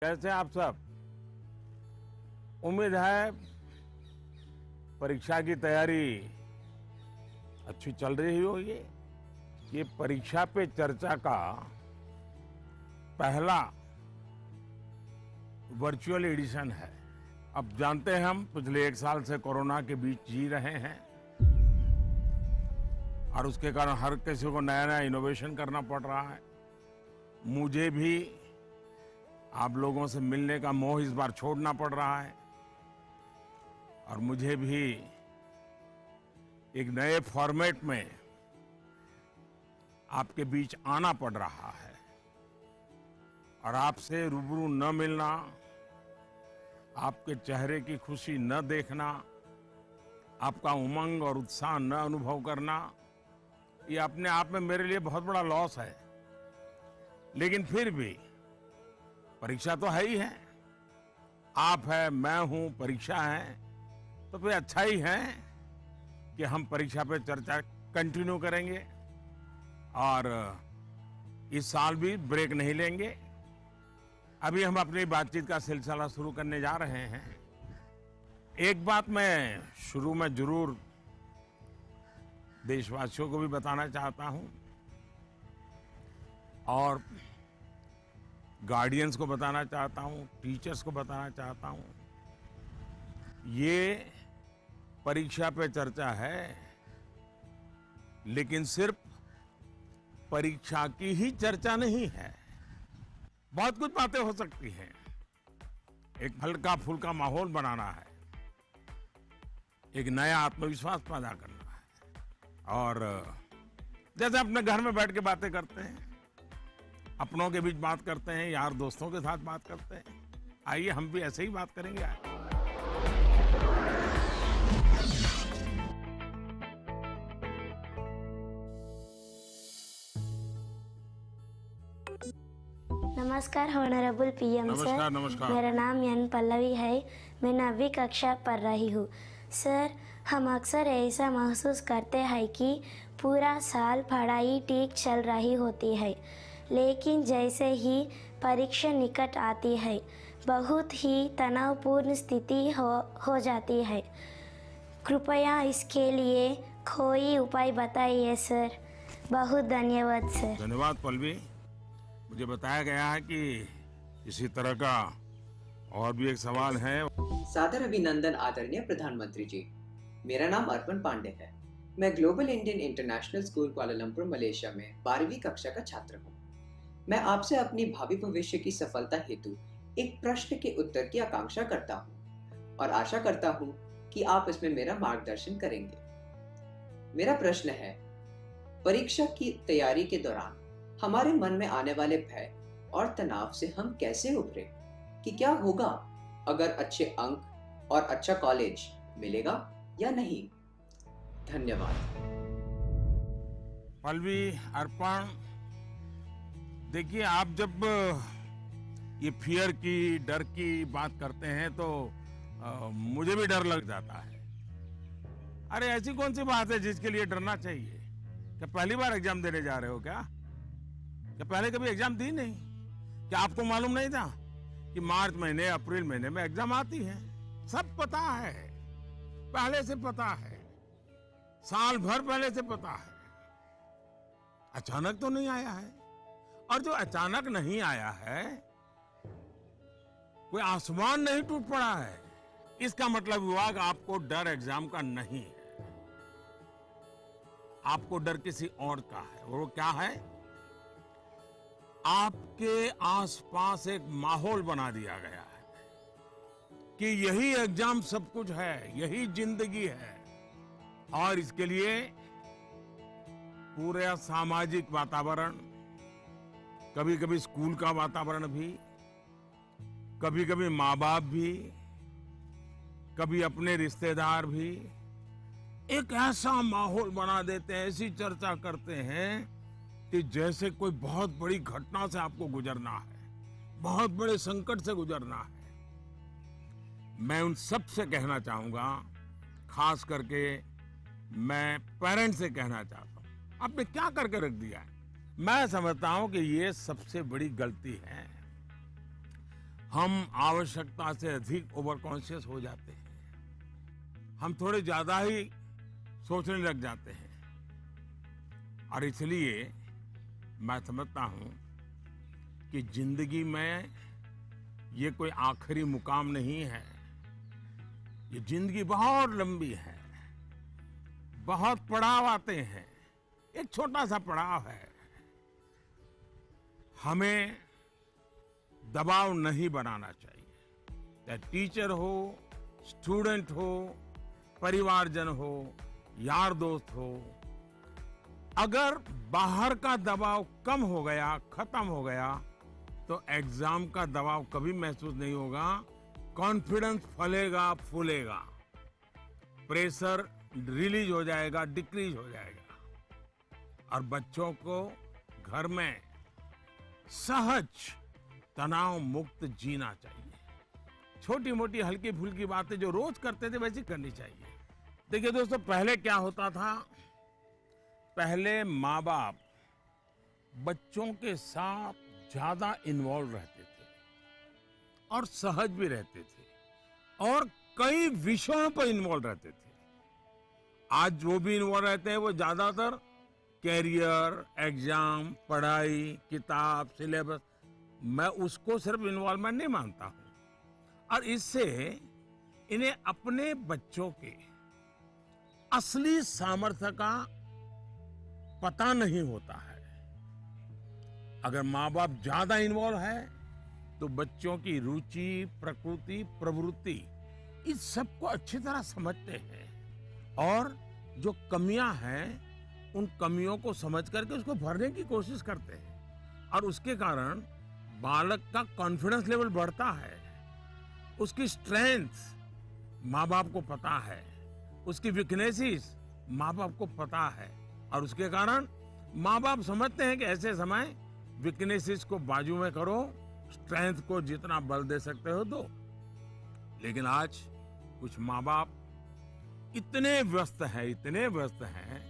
कैसे आप सब? उम्मीद है परीक्षा की तैयारी अच्छी चल रही होगी। ये परीक्षा पे चर्चा का पहला वर्चुअल एडिशन है। अब जानते हैं हम पिछले 1 साल से कोरोना के बीच जी रहे हैं और उसके कारण हर किसी को नया नया इनोवेशन करना पड़ रहा है। मुझे भी आप लोगों से मिलने का मोह इस बार छोड़ना पड़ रहा है और मुझे भी एक नए फॉर्मेट में आपके बीच आना पड़ रहा है और आपसे रूबरू न मिलना, आपके चेहरे की खुशी न देखना, आपका उमंग और उत्साह न अनुभव करना, ये अपने आप में मेरे लिए बहुत बड़ा लॉस है। लेकिन फिर भी परीक्षा तो है ही है। आप है, मैं हूं, परीक्षा है, तो फिर अच्छा ही है कि हम परीक्षा पे चर्चा कंटिन्यू करेंगे और इस साल भी ब्रेक नहीं लेंगे। अभी हम अपनी बातचीत का सिलसिला शुरू करने जा रहे हैं। एक बात मैं शुरू में जरूर देशवासियों को भी बताना चाहता हूं और गार्डियंस को बताना चाहता हूं, टीचर्स को बताना चाहता हूं। ये परीक्षा पे चर्चा है, लेकिन सिर्फ परीक्षा की ही चर्चा नहीं है। बहुत कुछ बातें हो सकती हैं। एक हल्का फुल्का माहौल बनाना है, एक नया आत्मविश्वास पैदा करना है और जैसे अपने घर में बैठ के बातें करते हैं, अपनों के बीच बात करते हैं, यार दोस्तों के साथ बात करते हैं, आइए हम भी ऐसे ही बात करेंगे आज। नमस्कार ऑनरेबल पीएम सर। नमस्कार नमस्कार। मेरा नाम एन पल्लवी है। मैं 9वीं कक्षा पढ़ रही हूँ। सर, हम अक्सर ऐसा महसूस करते हैं कि पूरा साल पढ़ाई ठीक चल रही होती है, लेकिन जैसे ही परीक्षा निकट आती है बहुत ही तनावपूर्ण स्थिति हो जाती है। कृपया इसके लिए कोई उपाय बताइए सर। बहुत धन्यवाद सर। धन्यवाद पल्लवी। मुझे बताया गया है कि इसी तरह का और भी एक सवाल है। सादर अभिनंदन आदरणीय प्रधानमंत्री जी। मेरा नाम अर्पण पांडे है। मैं global Indian international school Kuala Lumpur Malaysia में 12वीं कक्षा का छात्र हूँ। मैं आपसे अपनी भावी भविष्य की सफलता हेतु एक प्रश्न के उत्तर की आकांक्षा करता हूँ और आशा करता हूँ कि आप इसमें मेरा मार्गदर्शन करेंगे। मेरा प्रश्न है, परीक्षा की तैयारी के दौरान हमारे मन में आने वाले भय और तनाव से हम कैसे उभरे? कि क्या होगा अगर अच्छे अंक और अच्छा कॉलेज मिलेगा या नहीं? धन्यवाद। पल्लवी, अर्पण, देखिए आप जब ये फियर की, डर की बात करते हैं तो मुझे भी डर लग जाता है। अरे ऐसी कौन सी बात है जिसके लिए डरना चाहिए? क्या पहली बार एग्जाम देने जा रहे हो क्या पहले कभी एग्जाम दी नहीं? क्या आपको मालूम नहीं था कि मार्च महीने, अप्रैल महीने में एग्जाम आती है? सब पता है, पहले से पता है, साल भर पहले से पता है। अचानक तो नहीं आया है। और जो अचानक नहीं आया है, कोई आसमान नहीं टूट पड़ा है। इसका मतलब हुआ कि आपको डर एग्जाम का नहीं है, आपको डर किसी और का है। और वो क्या है? आपके आसपास एक माहौल बना दिया गया है कि यही एग्जाम सब कुछ है, यही जिंदगी है। और इसके लिए पूरा सामाजिक वातावरण, कभी कभी स्कूल का वातावरण भी, कभी कभी माँ बाप भी, कभी अपने रिश्तेदार भी एक ऐसा माहौल बना देते हैं, ऐसी चर्चा करते हैं कि जैसे कोई बहुत बड़ी घटना से आपको गुजरना है, बहुत बड़े संकट से गुजरना है। मैं उन सब से कहना चाहूंगा, खास करके मैं पेरेंट्स से कहना चाहता हूं, आपने क्या करके रख दिया है? मैं समझता हूं कि ये सबसे बड़ी गलती है। हम आवश्यकता से अधिक ओवर कॉन्शियस हो जाते हैं। हम थोड़े ज्यादा ही सोचने लग जाते हैं और इसलिए मैं समझता हूं कि जिंदगी में ये कोई आखिरी मुकाम नहीं है। ये जिंदगी बहुत लंबी है, बहुत पड़ाव आते हैं। एक छोटा सा पड़ाव है। हमें दबाव नहीं बनाना चाहिए। चाहे टीचर हो, स्टूडेंट हो, परिवारजन हो, यार दोस्त हो। अगर बाहर का दबाव कम हो गया, खत्म हो गया, तो एग्जाम का दबाव कभी महसूस नहीं होगा। कॉन्फिडेंस फलेगा, फूलेगा, प्रेशर रिलीज हो जाएगा, डिक्रीज हो जाएगा और बच्चों को घर में सहज तनाव मुक्त जीना चाहिए। छोटी मोटी हल्की फुल्की बातें जो रोज करते थे वैसी करनी चाहिए। देखिए दोस्तों, पहले क्या होता था? पहले माँ बाप बच्चों के साथ ज्यादा इन्वॉल्व रहते थे और सहज भी रहते थे और कई विषयों पर इन्वॉल्व रहते थे। आज जो भी इन्वॉल्व रहते हैं वो ज्यादातर कैरियर, एग्जाम, पढ़ाई, किताब, सिलेबस, मैं उसको सिर्फ इन्वॉल्वमेंट नहीं मानता हूं। और इससे इन्हें अपने बच्चों के असली सामर्थ्य का पता नहीं होता है। अगर माँ बाप ज्यादा इन्वॉल्व है तो बच्चों की रुचि, प्रकृति, प्रवृत्ति इस सबको अच्छी तरह समझते हैं और जो कमियां हैं उन कमियों को समझ करके उसको भरने की कोशिश करते हैं और उसके कारण बालक का कॉन्फिडेंस लेवल बढ़ता है। उसकी स्ट्रेंथ माँ बाप को पता है, उसकी वीकनेसेस माँ बाप को पता है और उसके कारण माँ बाप समझते हैं कि ऐसे समय वीकनेसेस को बाजू में करो, स्ट्रेंथ को जितना बल दे सकते हो दो। लेकिन आज कुछ माँ बाप इतने व्यस्त हैं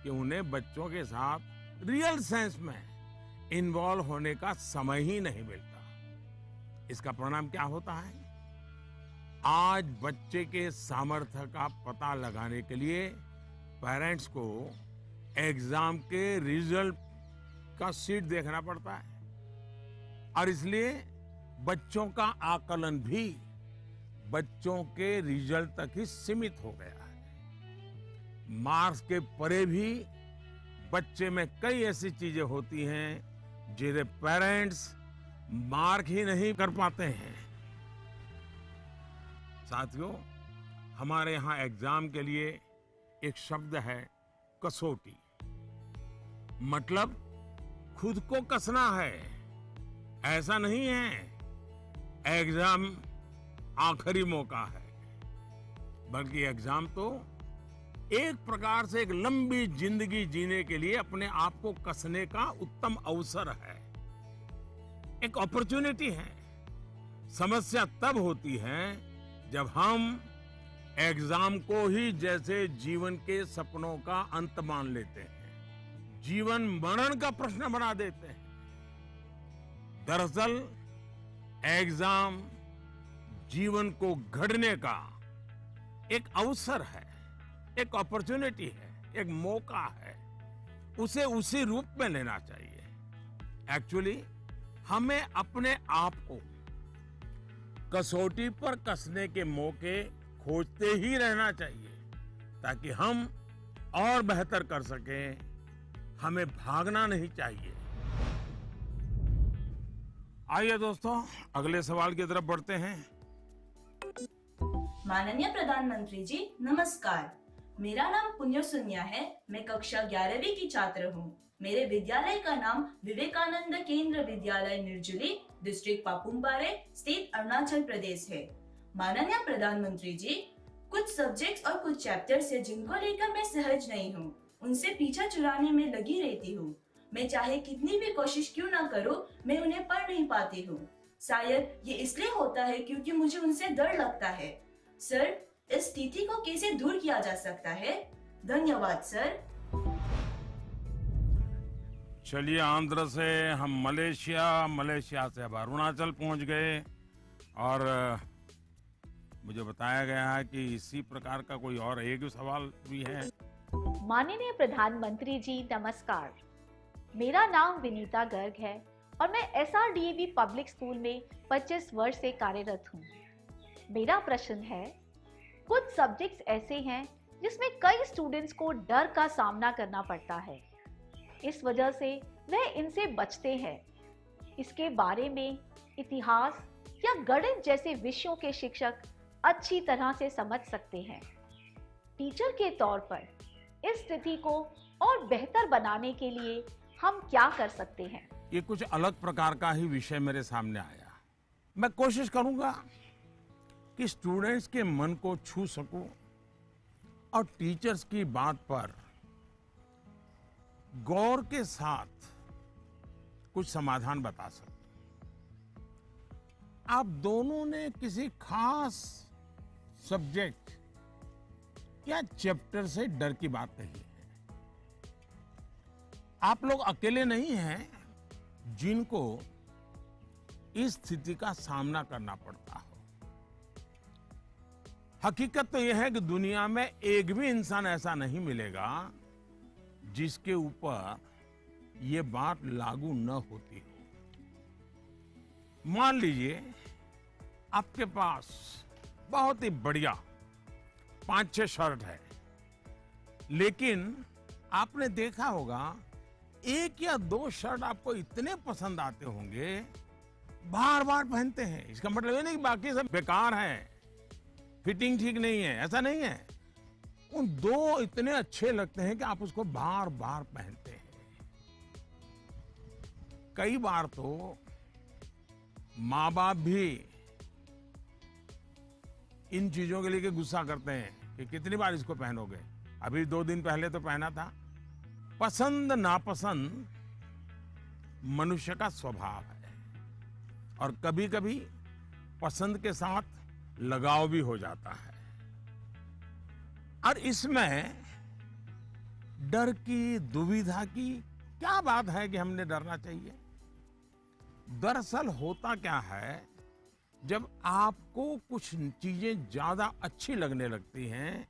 कि उन्हें बच्चों के साथ रियल सेंस में इन्वॉल्व होने का समय ही नहीं मिलता। इसका परिणाम क्या होता है? आज बच्चे के सामर्थ्य का पता लगाने के लिए पेरेंट्स को एग्जाम के रिजल्ट का शीट देखना पड़ता है और इसलिए बच्चों का आकलन भी बच्चों के रिजल्ट तक ही सीमित हो गया है। मार्क्स के परे भी बच्चे में कई ऐसी चीजें होती हैं जिन्हें पेरेंट्स मार्क ही नहीं कर पाते हैं। साथियों, हमारे यहाँ एग्जाम के लिए एक शब्द है कसौटी। मतलब खुद को कसना है। ऐसा नहीं है एग्जाम आखिरी मौका है, बल्कि एग्जाम तो एक प्रकार से एक लंबी जिंदगी जीने के लिए अपने आप को कसने का उत्तम अवसर है, एक अपॉर्चुनिटी है। समस्या तब होती है जब हम एग्जाम को ही जैसे जीवन के सपनों का अंत मान लेते हैं, जीवन मरण का प्रश्न बना देते हैं। दरअसल एग्जाम जीवन को गढ़ने का एक अवसर है, एक अपॉर्चुनिटी है, एक मौका है। उसे उसी रूप में लेना चाहिए। एक्चुअली हमें अपने आप को कसौटी पर कसने के मौके खोजते ही रहना चाहिए ताकि हम और बेहतर कर सकें। हमें भागना नहीं चाहिए। आइए दोस्तों, अगले सवाल की तरफ बढ़ते हैं। माननीय प्रधानमंत्री जी नमस्कार। मेरा नाम पुण्य सुनिया है। मैं कक्षा 11वीं की छात्र हूँ। मेरे विद्यालय का नाम विवेकानंद केंद्र विद्यालय निर्जुली, डिस्ट्रिक्ट पापुमपारे, स्टेट अरुणाचल प्रदेश है। माननीय प्रधानमंत्री जी, कुछ सब्जेक्ट्स और कुछ चैप्टर्स है जिनको लेकर मैं सहज नहीं हूँ, उनसे पीछा चुराने में लगी रहती हूँ। मैं चाहे कितनी भी कोशिश क्यों ना करूँ, मैं उन्हें पढ़ नहीं पाती हूँ। शायद ये इसलिए होता है क्योंकि मुझे उनसे डर लगता है। सर, इस स्थिति को कैसे दूर किया जा सकता है? धन्यवाद सर। चलिए, आंध्र से हम मलेशिया, मलेशिया से अब अरुणाचल पहुंच गए। और मुझे बताया गया है कि इसी प्रकार का कोई और एक सवाल भी है। माननीय प्रधानमंत्री जी नमस्कार। मेरा नाम विनीता गर्ग है और मैं SRDAV पब्लिक स्कूल में 25 वर्ष से कार्यरत हूँ। मेरा प्रश्न है, कुछ सब्जेक्ट्स ऐसे हैं जिसमें कई स्टूडेंट्स को डर का सामना करना पड़ता है। इस वजह से वह इनसे बचते हैं। इसके बारे में इतिहास या गणित जैसे विषयों के शिक्षक अच्छी तरह से समझ सकते हैं। टीचर के तौर पर इस स्थिति को और बेहतर बनाने के लिए हम क्या कर सकते हैं? ये कुछ अलग प्रकार का ही विषय मेरे सामने आया। मैं कोशिश करूंगा कि स्टूडेंट्स के मन को छू सकूं और टीचर्स की बात पर गौर के साथ कुछ समाधान बता सकूं। आप दोनों ने किसी खास सब्जेक्ट या चैप्टर से डर की बात कही है। आप लोग अकेले नहीं हैं जिनको इस स्थिति का सामना करना पड़ता हो। हकीकत तो यह है कि दुनिया में एक भी इंसान ऐसा नहीं मिलेगा जिसके ऊपर यह बात लागू न होती हो। मान लीजिए आपके पास बहुत ही बढ़िया 5-6 शर्ट है, लेकिन आपने देखा होगा 1 या 2 शर्ट आपको इतने पसंद आते होंगे, बार बार पहनते हैं। इसका मतलब ये नहीं कि बाकी सब बेकार हैं, फिटिंग ठीक नहीं है, ऐसा नहीं है। उन 2 इतने अच्छे लगते हैं कि आप उसको बार बार पहनते हैं। कई बार तो माँ बाप भी इन चीजों के लिए गुस्सा करते हैं कि कितनी बार इसको पहनोगे, अभी 2 दिन पहले तो पहना था। पसंद नापसंद मनुष्य का स्वभाव है और कभी कभी पसंद के साथ लगाव भी हो जाता है। और इसमें डर की, दुविधा की क्या बात है कि हमने डरना चाहिए? दरअसल होता क्या है, जब आपको कुछ चीजें ज्यादा अच्छी लगने लगती हैं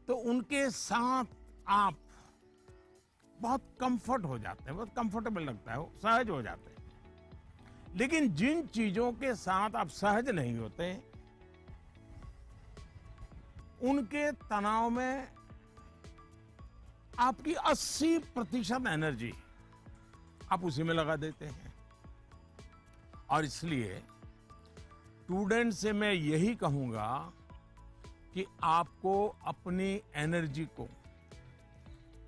तो उनके साथ आप बहुत कंफर्ट हो जाते हैं, बहुत कंफर्टेबल लगता है, सहज हो जाते हैं। लेकिन जिन चीजों के साथ आप सहज नहीं होते, उनके तनाव में आपकी 80% एनर्जी आप उसी में लगा देते हैं। और इसलिए स्टूडेंट से मैं यही कहूंगा कि आपको अपनी एनर्जी को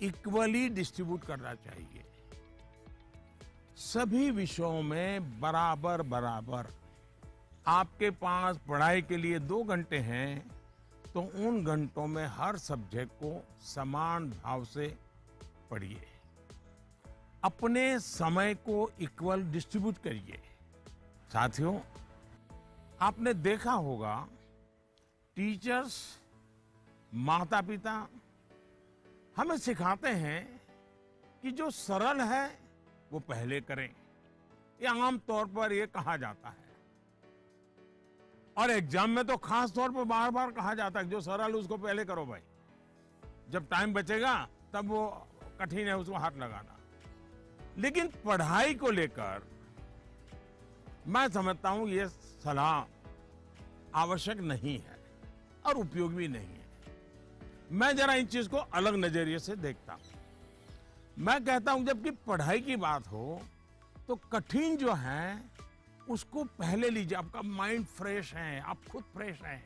इक्वली डिस्ट्रीब्यूट करना चाहिए। सभी विषयों में बराबर बराबर। आपके पास पढ़ाई के लिए 2 घंटे हैं तो उन घंटों में हर सब्जेक्ट को समान भाव से पढ़िए। अपने समय को इक्वल डिस्ट्रीब्यूट करिए। साथियों, आपने देखा होगा टीचर्स, माता पिता हमें सिखाते हैं कि जो सरल है वो पहले करें। ये आम तौर पर ये कहा जाता है और एग्जाम में तो खास तौर पर बार बार कहा जाता है कि जो सरल उसको पहले करो भाई, जब टाइम बचेगा तब वो कठिन है उसको हाथ लगाना। लेकिन पढ़ाई को लेकर मैं समझता हूं ये सलाह आवश्यक नहीं है और उपयोगी भी नहीं है। मैं जरा इन चीज को अलग नजरिए से देखता हूं। मैं कहता हूं जबकि पढ़ाई की बात हो तो कठिन जो है उसको पहले लीजिए। आपका माइंड फ्रेश है, आप खुद फ्रेश हैं,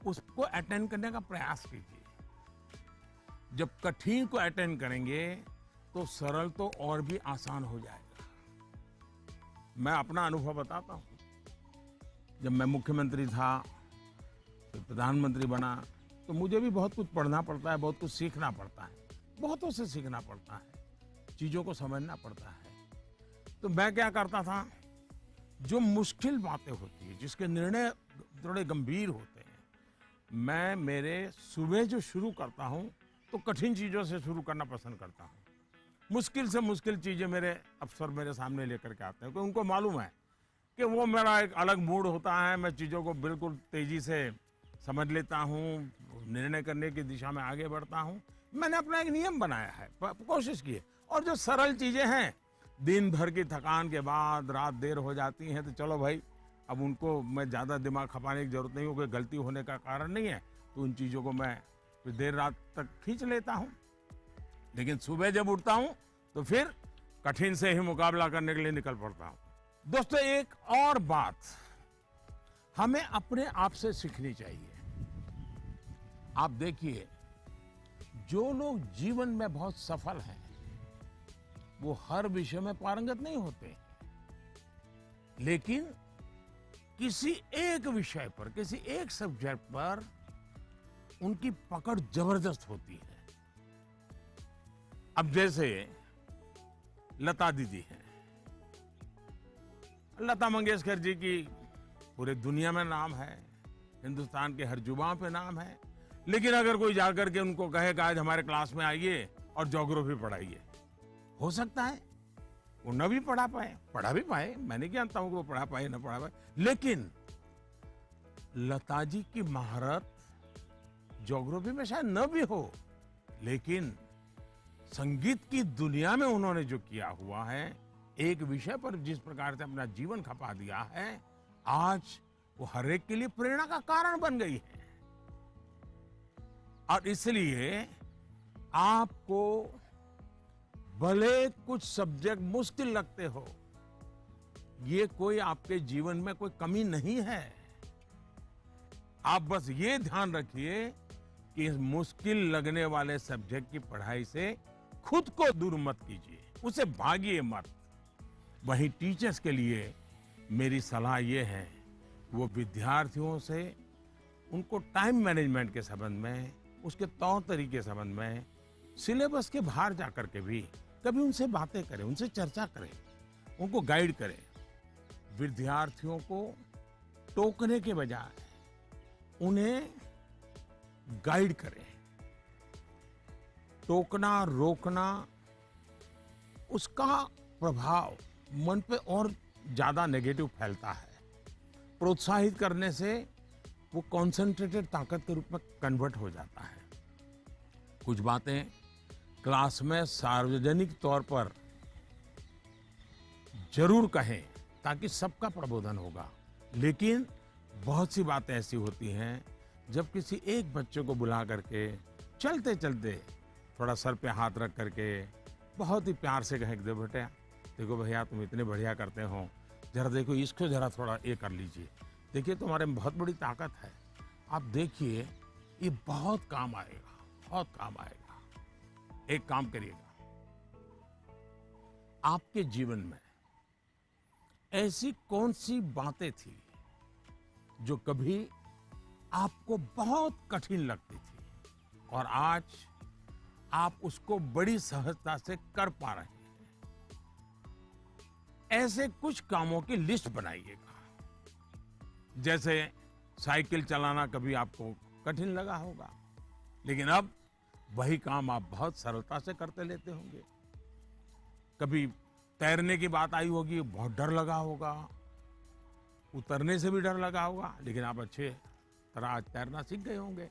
उसको अटेंड करने का प्रयास कीजिए। जब कठिन को अटेंड करेंगे तो सरल तो और भी आसान हो जाएगा। मैं अपना अनुभव बताता हूं। जब मैं मुख्यमंत्री था, फिर प्रधानमंत्री बना, तो मुझे भी बहुत कुछ पढ़ना पड़ता है, बहुत कुछ सीखना पड़ता है, बहुतों से सीखना पड़ता है, चीजों को समझना पड़ता है। तो मैं क्या करता था, जो मुश्किल बातें होती है, जिसके निर्णय थोड़े गंभीर होते हैं, मैं मेरे सुबह जो शुरू करता हूं तो कठिन चीजों से शुरू करना पसंद करता हूं। मुश्किल से मुश्किल चीजें मेरे अफसर मेरे सामने लेकर के आते हैं, क्योंकि उनको मालूम है कि वो मेरा एक अलग मूड होता है, मैं चीज़ों को बिल्कुल तेजी से समझ लेता हूँ, निर्णय करने की दिशा में आगे बढ़ता हूँ। मैंने अपना एक नियम बनाया है, कोशिश की है। और जो सरल चीज़ें हैं, दिन भर की थकान के बाद रात देर हो जाती है तो चलो भाई, अब उनको मैं ज़्यादा दिमाग खपाने की जरूरत नहीं हो, कोई गलती होने का कारण नहीं है, तो उन चीज़ों को मैं फिर देर रात तक खींच लेता हूँ। लेकिन सुबह जब उठता हूँ तो फिर कठिन से ही मुकाबला करने के लिए निकल पड़ता हूँ। दोस्तों, एक और बात हमें अपने आप से सीखनी चाहिए। आप देखिए, जो लोग जीवन में बहुत सफल हैं, वो हर विषय में पारंगत नहीं होते, लेकिन किसी एक विषय पर, किसी एक सब्जेक्ट पर उनकी पकड़ जबरदस्त होती है। अब जैसे लता दीदी हैं, लता मंगेशकर जी की पूरे दुनिया में नाम है, हिंदुस्तान के हर जुबान पे नाम है, लेकिन अगर कोई जाकर के उनको कहे कि आज हमारे क्लास में आइए और ज्योग्राफी पढ़ाइए, हो सकता है वो न भी पढ़ा भी पाए, मैं नहीं जानता हूं कि वो पढ़ा पाए न पढ़ा पाए, लेकिन लता जी की महारत ज्योग्राफी में शायद न भी हो, लेकिन संगीत की दुनिया में उन्होंने जो किया हुआ है, एक विषय पर जिस प्रकार से अपना जीवन खपा दिया है, आज वो हर एक के लिए प्रेरणा का कारण बन गई है। और इसलिए आपको भले कुछ सब्जेक्ट मुश्किल लगते हो, ये कोई आपके जीवन में कोई कमी नहीं है। आप बस ये ध्यान रखिए कि इस मुश्किल लगने वाले सब्जेक्ट की पढ़ाई से खुद को दूर मत कीजिए, उसे भागिए मत। वहीं टीचर्स के लिए मेरी सलाह ये है, वो विद्यार्थियों से उनको टाइम मैनेजमेंट के संबंध में, उसके तौर तरीके के संबंध में, सिलेबस के बाहर जाकर के भी कभी उनसे बातें करें, उनसे चर्चा करें, उनको गाइड करें। विद्यार्थियों को टोकने के बजाय उन्हें गाइड करें। टोकना, रोकना, उसका प्रभाव मन पे और ज्यादा नेगेटिव फैलता है। प्रोत्साहित करने से वो कॉन्सेंट्रेटेड ताकत के रूप में कन्वर्ट हो जाता है। कुछ बातें क्लास में सार्वजनिक तौर पर जरूर कहें ताकि सबका प्रबोधन होगा, लेकिन बहुत सी बातें ऐसी होती हैं जब किसी एक बच्चे को बुला करके चलते चलते थोड़ा सर पे हाथ रख करके बहुत ही प्यार से कहें, बेटा देखो भैया तुम इतने बढ़िया करते हो, जरा देखो इसको जरा थोड़ा ये कर लीजिए, देखिए तुम्हारे में बहुत बड़ी ताकत है, आप देखिए ये बहुत काम आएगा, बहुत काम आएगा। एक काम करिएगा, आपके जीवन में ऐसी कौन सी बातें थी जो कभी आपको बहुत कठिन लगती थी और आज आप उसको बड़ी सहजता से कर पा रहे हैं? ऐसे कुछ कामों की लिस्ट बनाइएगा। जैसे साइकिल चलाना कभी आपको कठिन लगा होगा, लेकिन अब वही काम आप बहुत सरलता से करते लेते होंगे। कभी तैरने की बात आई होगी, बहुत डर लगा होगा, उतरने से भी डर लगा होगा, लेकिन आप अच्छे तरह आज तैरना सीख गए होंगे।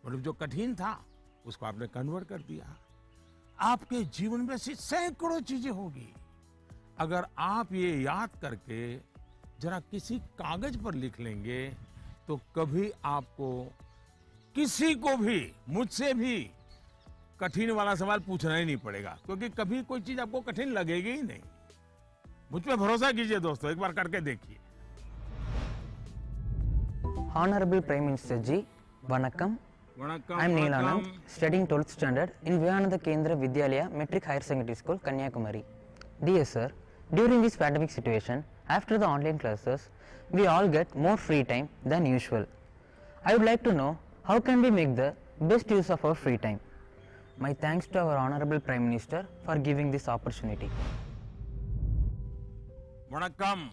मतलब जो कठिन था उसको आपने कन्वर्ट कर दिया। आपके जीवन में ऐसी सैकड़ों चीजें होगी, अगर आप ये याद करके जरा किसी कागज पर लिख लेंगे तो कभी आपको किसी को भी, मुझसे भी कठिन वाला सवाल पूछना ही नहीं पड़ेगा, क्योंकि कभी कोई चीज आपको कठिन लगेगी ही नहीं। मुझ पे भरोसा कीजिए दोस्तों, एक बार करके देखिए। Honorable Prime Minister Ji, Vanakkam. I am Neelanand, studying 12th standard in Vivekananda Kendra Vidyalaya Metric Higher Secondary School, Kanyakumari. Dear sir, during this pandemic situation, after the online classes, we all get more free time than usual. I would like to know how can we make the best use of our free time. My thanks to our Honorable Prime Minister for giving this opportunity. वणक्कम।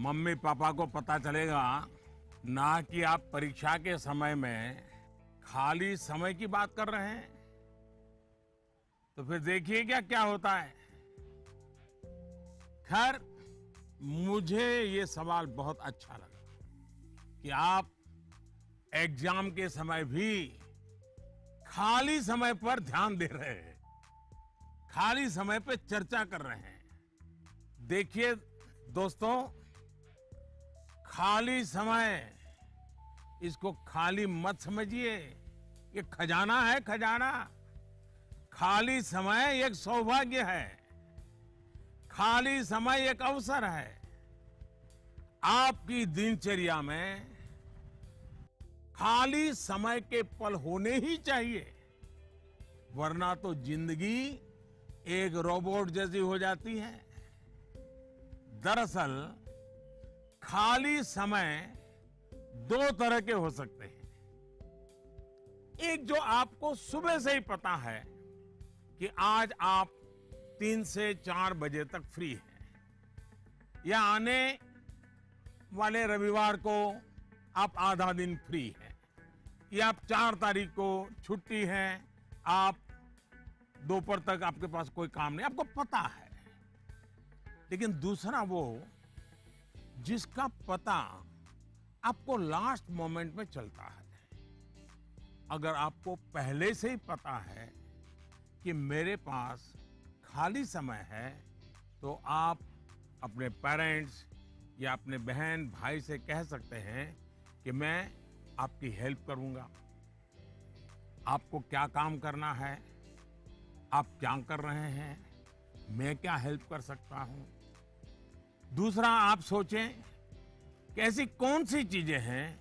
Mummy papa को पता चलेगा ना कि आप परीक्षा के समय में खाली समय की बात कर रहे हैं, तो फिर देखिए क्या क्या होता है। खैर, मुझे ये सवाल बहुत अच्छा लगा कि आप एग्जाम के समय भी खाली समय पर ध्यान दे रहे हैं, खाली समय पे चर्चा कर रहे हैं। देखिए दोस्तों, खाली समय, इसको खाली मत समझिए, ये खजाना है, खजाना। खाली समय एक सौभाग्य है, खाली समय एक अवसर है। आपकी दिनचर्या में खाली समय के पल होने ही चाहिए, वरना तो जिंदगी एक रोबोट जैसी हो जाती है। दरअसल खाली समय दो तरह के हो सकते हैं। एक जो आपको सुबह से ही पता है कि आज आप 3 से 4 बजे तक फ्री हैं, या आने वाले रविवार को आप आधा दिन फ्री हैं, या आप 4 तारीख को छुट्टी है, आप दोपहर तक आपके पास कोई काम नहीं, आपको पता है। लेकिन दूसरा वो जिसका पता आपको लास्ट मोमेंट में चलता है। अगर आपको पहले से ही पता है कि मेरे पास खाली समय है, तो आप अपने पेरेंट्स या अपने बहन भाई से कह सकते हैं कि मैं आपकी हेल्प करूंगा। आपको क्या काम करना है, आप क्या कर रहे हैं, मैं क्या हेल्प कर सकता हूं। दूसरा, आप सोचें कि ऐसी कौन सी चीजें हैं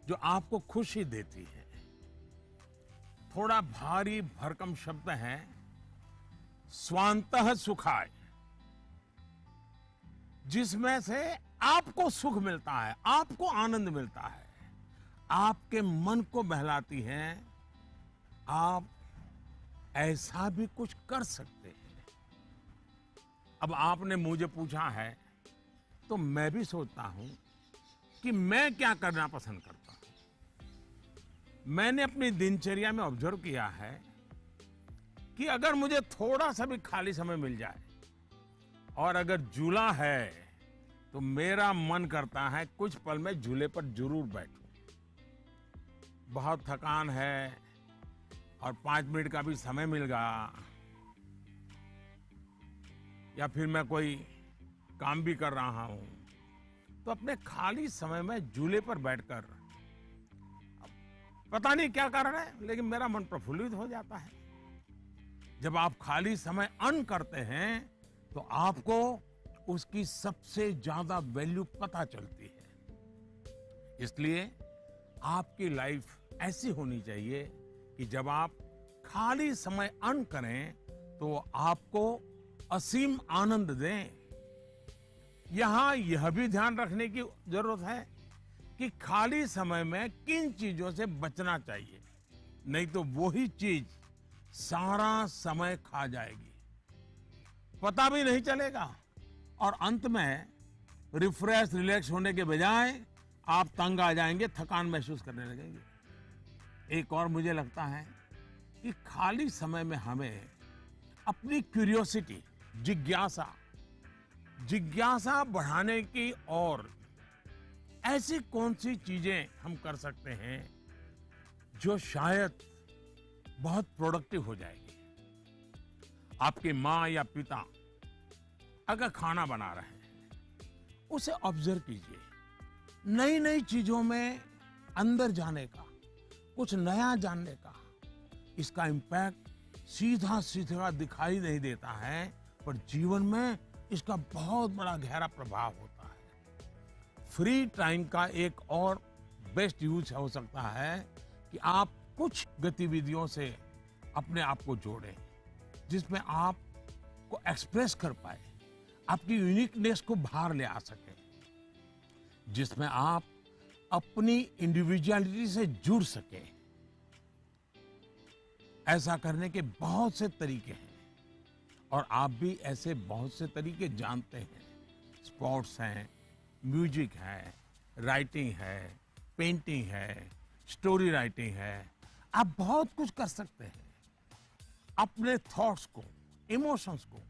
जो आपको खुशी देती हैं। थोड़ा भारी भरकम शब्द है, स्वांतः सुखाय, जिसमें से आपको सुख मिलता है, आपको आनंद मिलता है, आपके मन को बहलाती हैं। आप ऐसा भी कुछ कर सकते हैं। अब आपने मुझे पूछा है तो मैं भी सोचता हूं कि मैं क्या करना पसंद करता हूं। मैंने अपनी दिनचर्या में ऑब्जर्व किया है कि अगर मुझे थोड़ा सा भी खाली समय मिल जाए और अगर झूला है तो मेरा मन करता है कुछ पल में झूले पर जरूर बैठूं। बहुत थकान है और 5 मिनट का भी समय मिल गया, या फिर मैं कोई काम भी कर रहा हूं, तो अपने खाली समय में झूले पर बैठकर, पता नहीं क्या कारण है लेकिन मेरा मन प्रफुल्लित हो जाता है। जब आप खाली समय अर्न करते हैं तो आपको उसकी सबसे ज्यादा वैल्यू पता चलती है। इसलिए आपकी लाइफ ऐसी होनी चाहिए कि जब आप खाली समय अर्न करें तो आपको असीम आनंद दें। यहां यह भी ध्यान रखने की जरूरत है कि खाली समय में किन चीजों से बचना चाहिए, नहीं तो वही चीज सारा समय खा जाएगी, पता भी नहीं चलेगा, और अंत में रिफ्रेश रिलैक्स होने के बजाय आप तंग आ जाएंगे, थकान महसूस करने लगेंगे। एक और मुझे लगता है कि खाली समय में हमें अपनी क्यूरियोसिटी, जिज्ञासा बढ़ाने की और ऐसी कौन सी चीजें हम कर सकते हैं जो शायद बहुत प्रोडक्टिव हो जाएगी। आपकी माँ या पिता अगर खाना बना रहे हैं, उसे ऑब्जर्व कीजिए। नई नई चीजों में अंदर जाने का, कुछ नया जानने का, इसका इम्पैक्ट सीधा सीधा दिखाई नहीं देता है, पर जीवन में इसका बहुत बड़ा गहरा प्रभाव होता है। फ्री टाइम का एक और बेस्ट यूज हो सकता है कि आप कुछ गतिविधियों से अपने आप को जोड़ें, जिसमें आप को एक्सप्रेस कर पाए, आपकी यूनिकनेस को बाहर ले आ सके, जिसमें आप अपनी इंडिविजुअलिटी से जुड़ सके। ऐसा करने के बहुत से तरीके हैं और आप भी ऐसे बहुत से तरीके जानते हैं। स्पोर्ट्स हैं, म्यूजिक है, राइटिंग है, पेंटिंग है, स्टोरी राइटिंग है। आप बहुत कुछ कर सकते हैं। अपने थॉट्स को, इमोशंस को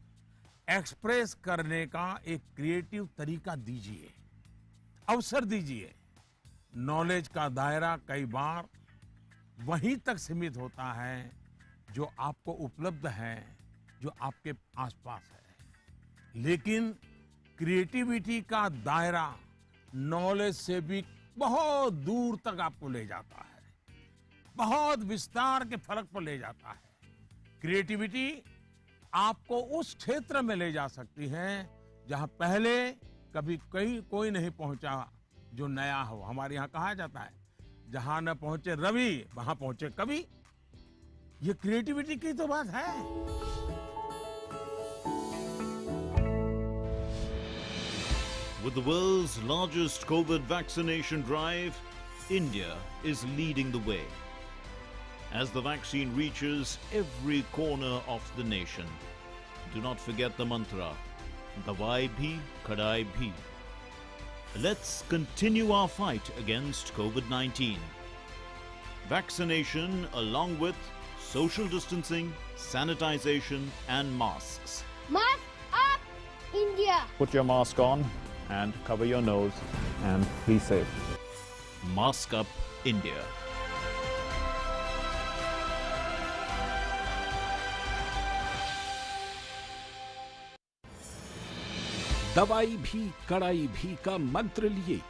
एक्सप्रेस करने का एक क्रिएटिव तरीका दीजिए, अवसर दीजिए। नॉलेज का दायरा कई बार वहीं तक सीमित होता है जो आपको उपलब्ध है, जो आपके आसपास है। लेकिन क्रिएटिविटी का दायरा नॉलेज से भी बहुत दूर तक आपको ले जाता है, बहुत विस्तार के फलक पर ले जाता है। क्रिएटिविटी आपको उस क्षेत्र में ले जा सकती है जहां पहले कभी कोई नहीं पहुंचा, जो नया हो। हमारे यहाँ कहा जाता है, जहां न पहुंचे रवि वहां पहुंचे कवि। ये क्रिएटिविटी की तो बात है। With the world's largest COVID vaccination drive, India is leading the way. As the vaccine reaches every corner of the nation, do not forget the mantra, Dawai bhi, Kadai bhi. Let's continue our fight against COVID-19. Vaccination along with social distancing, sanitization and masks. Mask up, India! Put your mask on and cover your nose and be safe. Mask up, India. दवाई भी कड़ाई भी का मंत्र लिए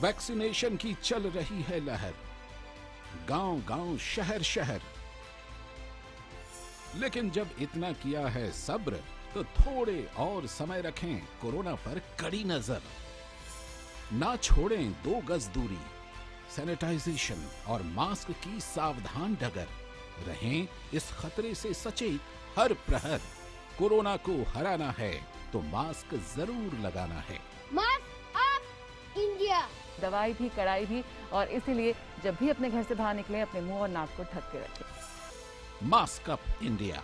vaccination की चल रही है लहर, गांव गांव शहर शहर। लेकिन जब इतना किया है सब्र, तो थोड़े और समय रखें कोरोना पर कड़ी नजर। ना छोड़ें 2 गज दूरी, सैनिटाइजेशन और मास्क की सावधान डगर। रहें इस खतरे से सचेत हर प्रहर। कोरोना को हराना है तो मास्क जरूर लगाना है। Mask up, India! दवाई भी कड़ाई भी, और इसीलिए जब भी अपने घर से बाहर निकले अपने मुंह और नाक को ढक के रखें। Mask up, India.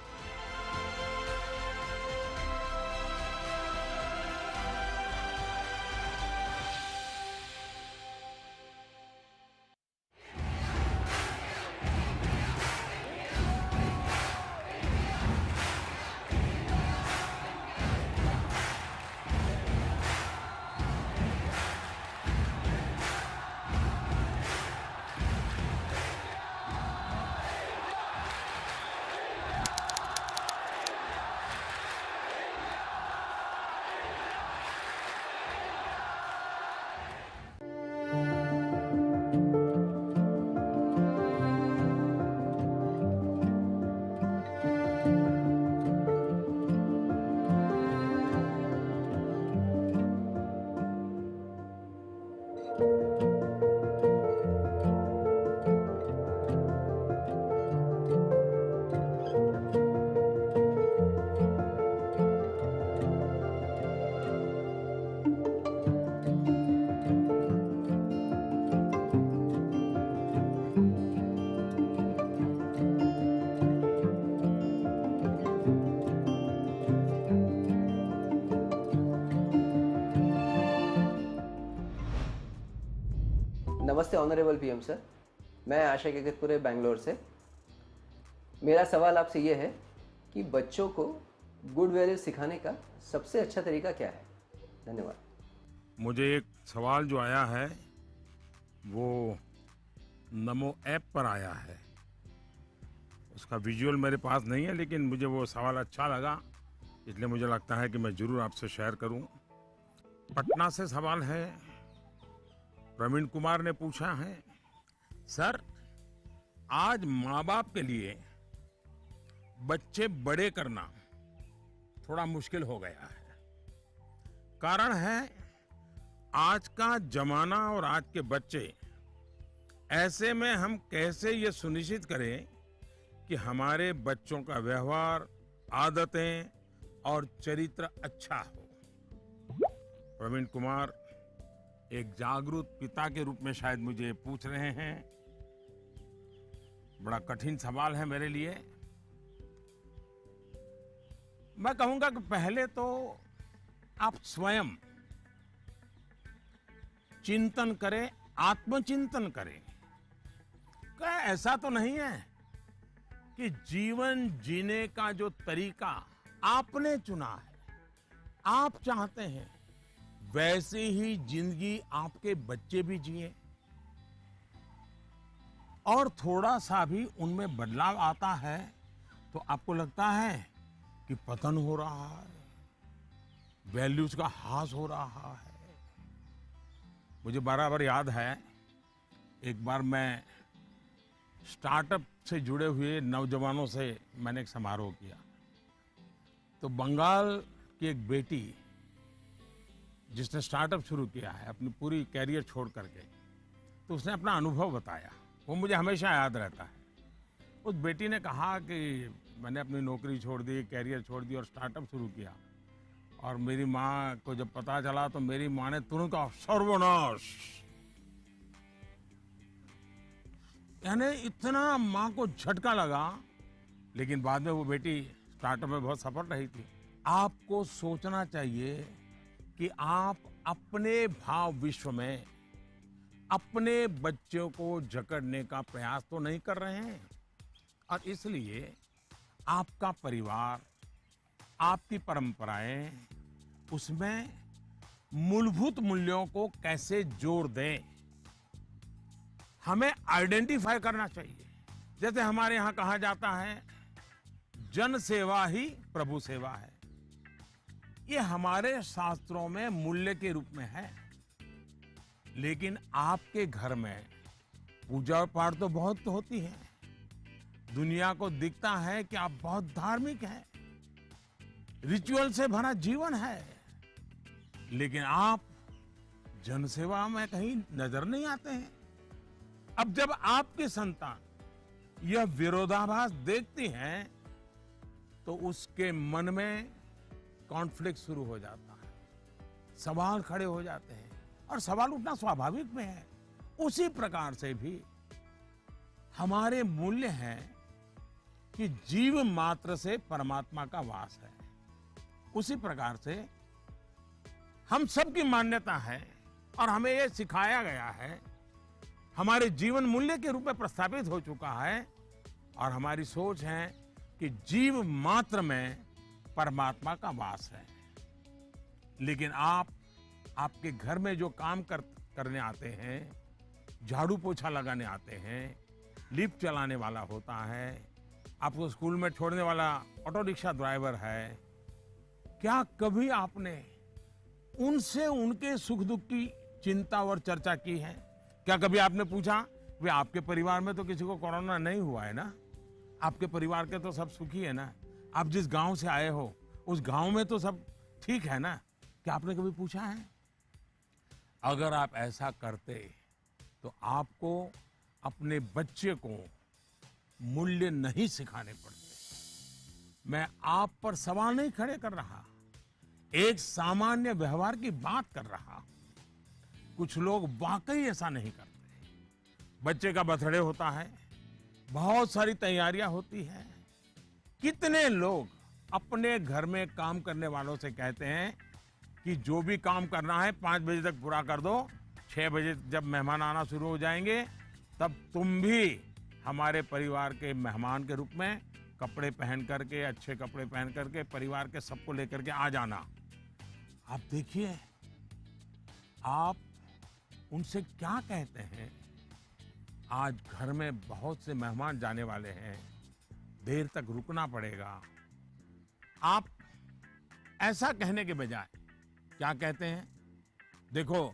नमस्ते ऑनरेबल पीएम सर, मैं आशा केकतपुरे बैंगलोर से। मेरा सवाल आपसे ये है कि बच्चों को गुड वैल्यूज सिखाने का सबसे अच्छा तरीका क्या है? धन्यवाद। मुझे एक सवाल जो आया है वो नमो ऐप पर आया है। उसका विजुअल मेरे पास नहीं है, लेकिन मुझे वो सवाल अच्छा लगा, इसलिए मुझे लगता है कि मैं जरूर आपसे शेयर करूं। पटना से सवाल है, प्रवीण कुमार ने पूछा है, सर आज माँ बाप के लिए बच्चे बड़े करना थोड़ा मुश्किल हो गया है। कारण है आज का जमाना और आज के बच्चे। ऐसे में हम कैसे ये सुनिश्चित करें कि हमारे बच्चों का व्यवहार, आदतें और चरित्र अच्छा हो। प्रवीण कुमार एक जागरूक पिता के रूप में शायद मुझे पूछ रहे हैं। बड़ा कठिन सवाल है मेरे लिए। मैं कहूंगा कि पहले तो आप स्वयं चिंतन करें, आत्मचिंतन करें। क्या ऐसा तो नहीं है कि जीवन जीने का जो तरीका आपने चुना है, आप चाहते हैं वैसे ही जिंदगी आपके बच्चे भी जिए और थोड़ा सा भी उनमें बदलाव आता है तो आपको लगता है कि पतन हो रहा है, वैल्यूज का ह्रास हो रहा है। मुझे बराबर याद है, एक बार मैं स्टार्टअप से जुड़े हुए नौजवानों से मैंने एक समारोह किया। तो बंगाल की एक बेटी जिसने स्टार्टअप शुरू किया है अपनी पूरी कैरियर छोड़ करके, तो उसने अपना अनुभव बताया, वो मुझे हमेशा याद रहता है। उस बेटी ने कहा कि मैंने अपनी नौकरी छोड़ दी, कैरियर छोड़ दी और स्टार्टअप शुरू किया, और मेरी माँ को जब पता चला तो मेरी माँ ने तुरंत कहा सर्वनाश। यानी इतना माँ को झटका लगा, लेकिन बाद में वो बेटी स्टार्टअप में बहुत सफल रही थी। आपको सोचना चाहिए कि आप अपने भाव विश्व में अपने बच्चों को जकड़ने का प्रयास तो नहीं कर रहे हैं, और इसलिए आपका परिवार, आपकी परंपराएं, उसमें मूलभूत मूल्यों को कैसे जोड़ दें, हमें आइडेंटिफाई करना चाहिए। जैसे हमारे यहां कहा जाता है जन सेवा ही प्रभु सेवा है, ये हमारे शास्त्रों में मूल्य के रूप में है। लेकिन आपके घर में पूजा पाठ तो बहुत होती है, दुनिया को दिखता है कि आप बहुत धार्मिक हैं, रिचुअल से भरा जीवन है, लेकिन आप जनसेवा में कहीं नजर नहीं आते हैं। अब जब आपकी संतान यह विरोधाभास देखती हैं तो उसके मन में कॉन्फ्लिक्ट शुरू हो जाता है, सवाल खड़े हो जाते हैं, और सवाल उठना स्वाभाविक में है। उसी प्रकार से भी हमारे मूल्य हैं कि जीव मात्र से परमात्मा का वास है। उसी प्रकार से हम सबकी मान्यता है और हमें यह सिखाया गया है, हमारे जीवन मूल्य के रूप में प्रस्थापित हो चुका है, और हमारी सोच है कि जीव मात्र में परमात्मा का वास है। लेकिन आपके घर में जो काम करने आते हैं, झाड़ू पोछा लगाने आते हैं, लिफ्ट चलाने वाला होता है, आपको स्कूल में छोड़ने वाला ऑटो रिक्शा ड्राइवर है, क्या कभी आपने उनसे उनके सुख दुख की चिंता और चर्चा की है? क्या कभी आपने पूछा वे आपके परिवार में तो किसी को कोरोना नहीं हुआ है ना, आपके परिवार के तो सब सुखी है ना, आप जिस गांव से आए हो उस गांव में तो सब ठीक है ना? क्या आपने कभी पूछा है? अगर आप ऐसा करते तो आपको अपने बच्चे को मूल्य नहीं सिखाने पड़ते। मैं आप पर सवाल नहीं खड़े कर रहा, एक सामान्य व्यवहार की बात कर रहा। कुछ लोग वाकई ऐसा नहीं करते। बच्चे का बर्थडे होता है, बहुत सारी तैयारियां होती हैं। कितने लोग अपने घर में काम करने वालों से कहते हैं कि जो भी काम करना है 5 बजे तक पूरा कर दो, 6 बजे जब मेहमान आना शुरू हो जाएंगे तब तुम भी हमारे परिवार के मेहमान के रूप में कपड़े पहन करके, अच्छे कपड़े पहन करके परिवार के सबको लेकर के आ जाना। आप देखिए आप उनसे क्या कहते हैं। आज घर में बहुत से मेहमान जाने वाले हैं, देर तक रुकना पड़ेगा। आप ऐसा कहने के बजाय क्या कहते हैं, देखो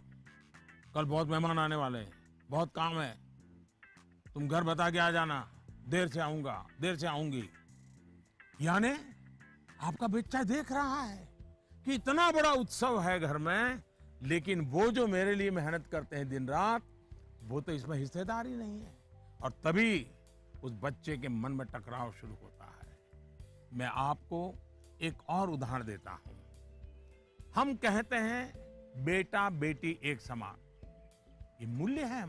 कल बहुत मेहमान आने वाले हैं, बहुत काम है, तुम घर बता के आ जाना, देर से आऊंगा, देर से आऊंगी। यानी आपका बच्चा देख रहा है कि इतना बड़ा उत्सव है घर में, लेकिन वो जो मेरे लिए मेहनत करते हैं दिन रात, वो तो इसमें हिस्सेदार ही नहीं है। और तभी उस बच्चे के मन में टकराव शुरू होता है। मैं आपको एक और उदाहरण देता हूं। हम कहते हैं बेटा बेटी एक समान, ये मूल्य है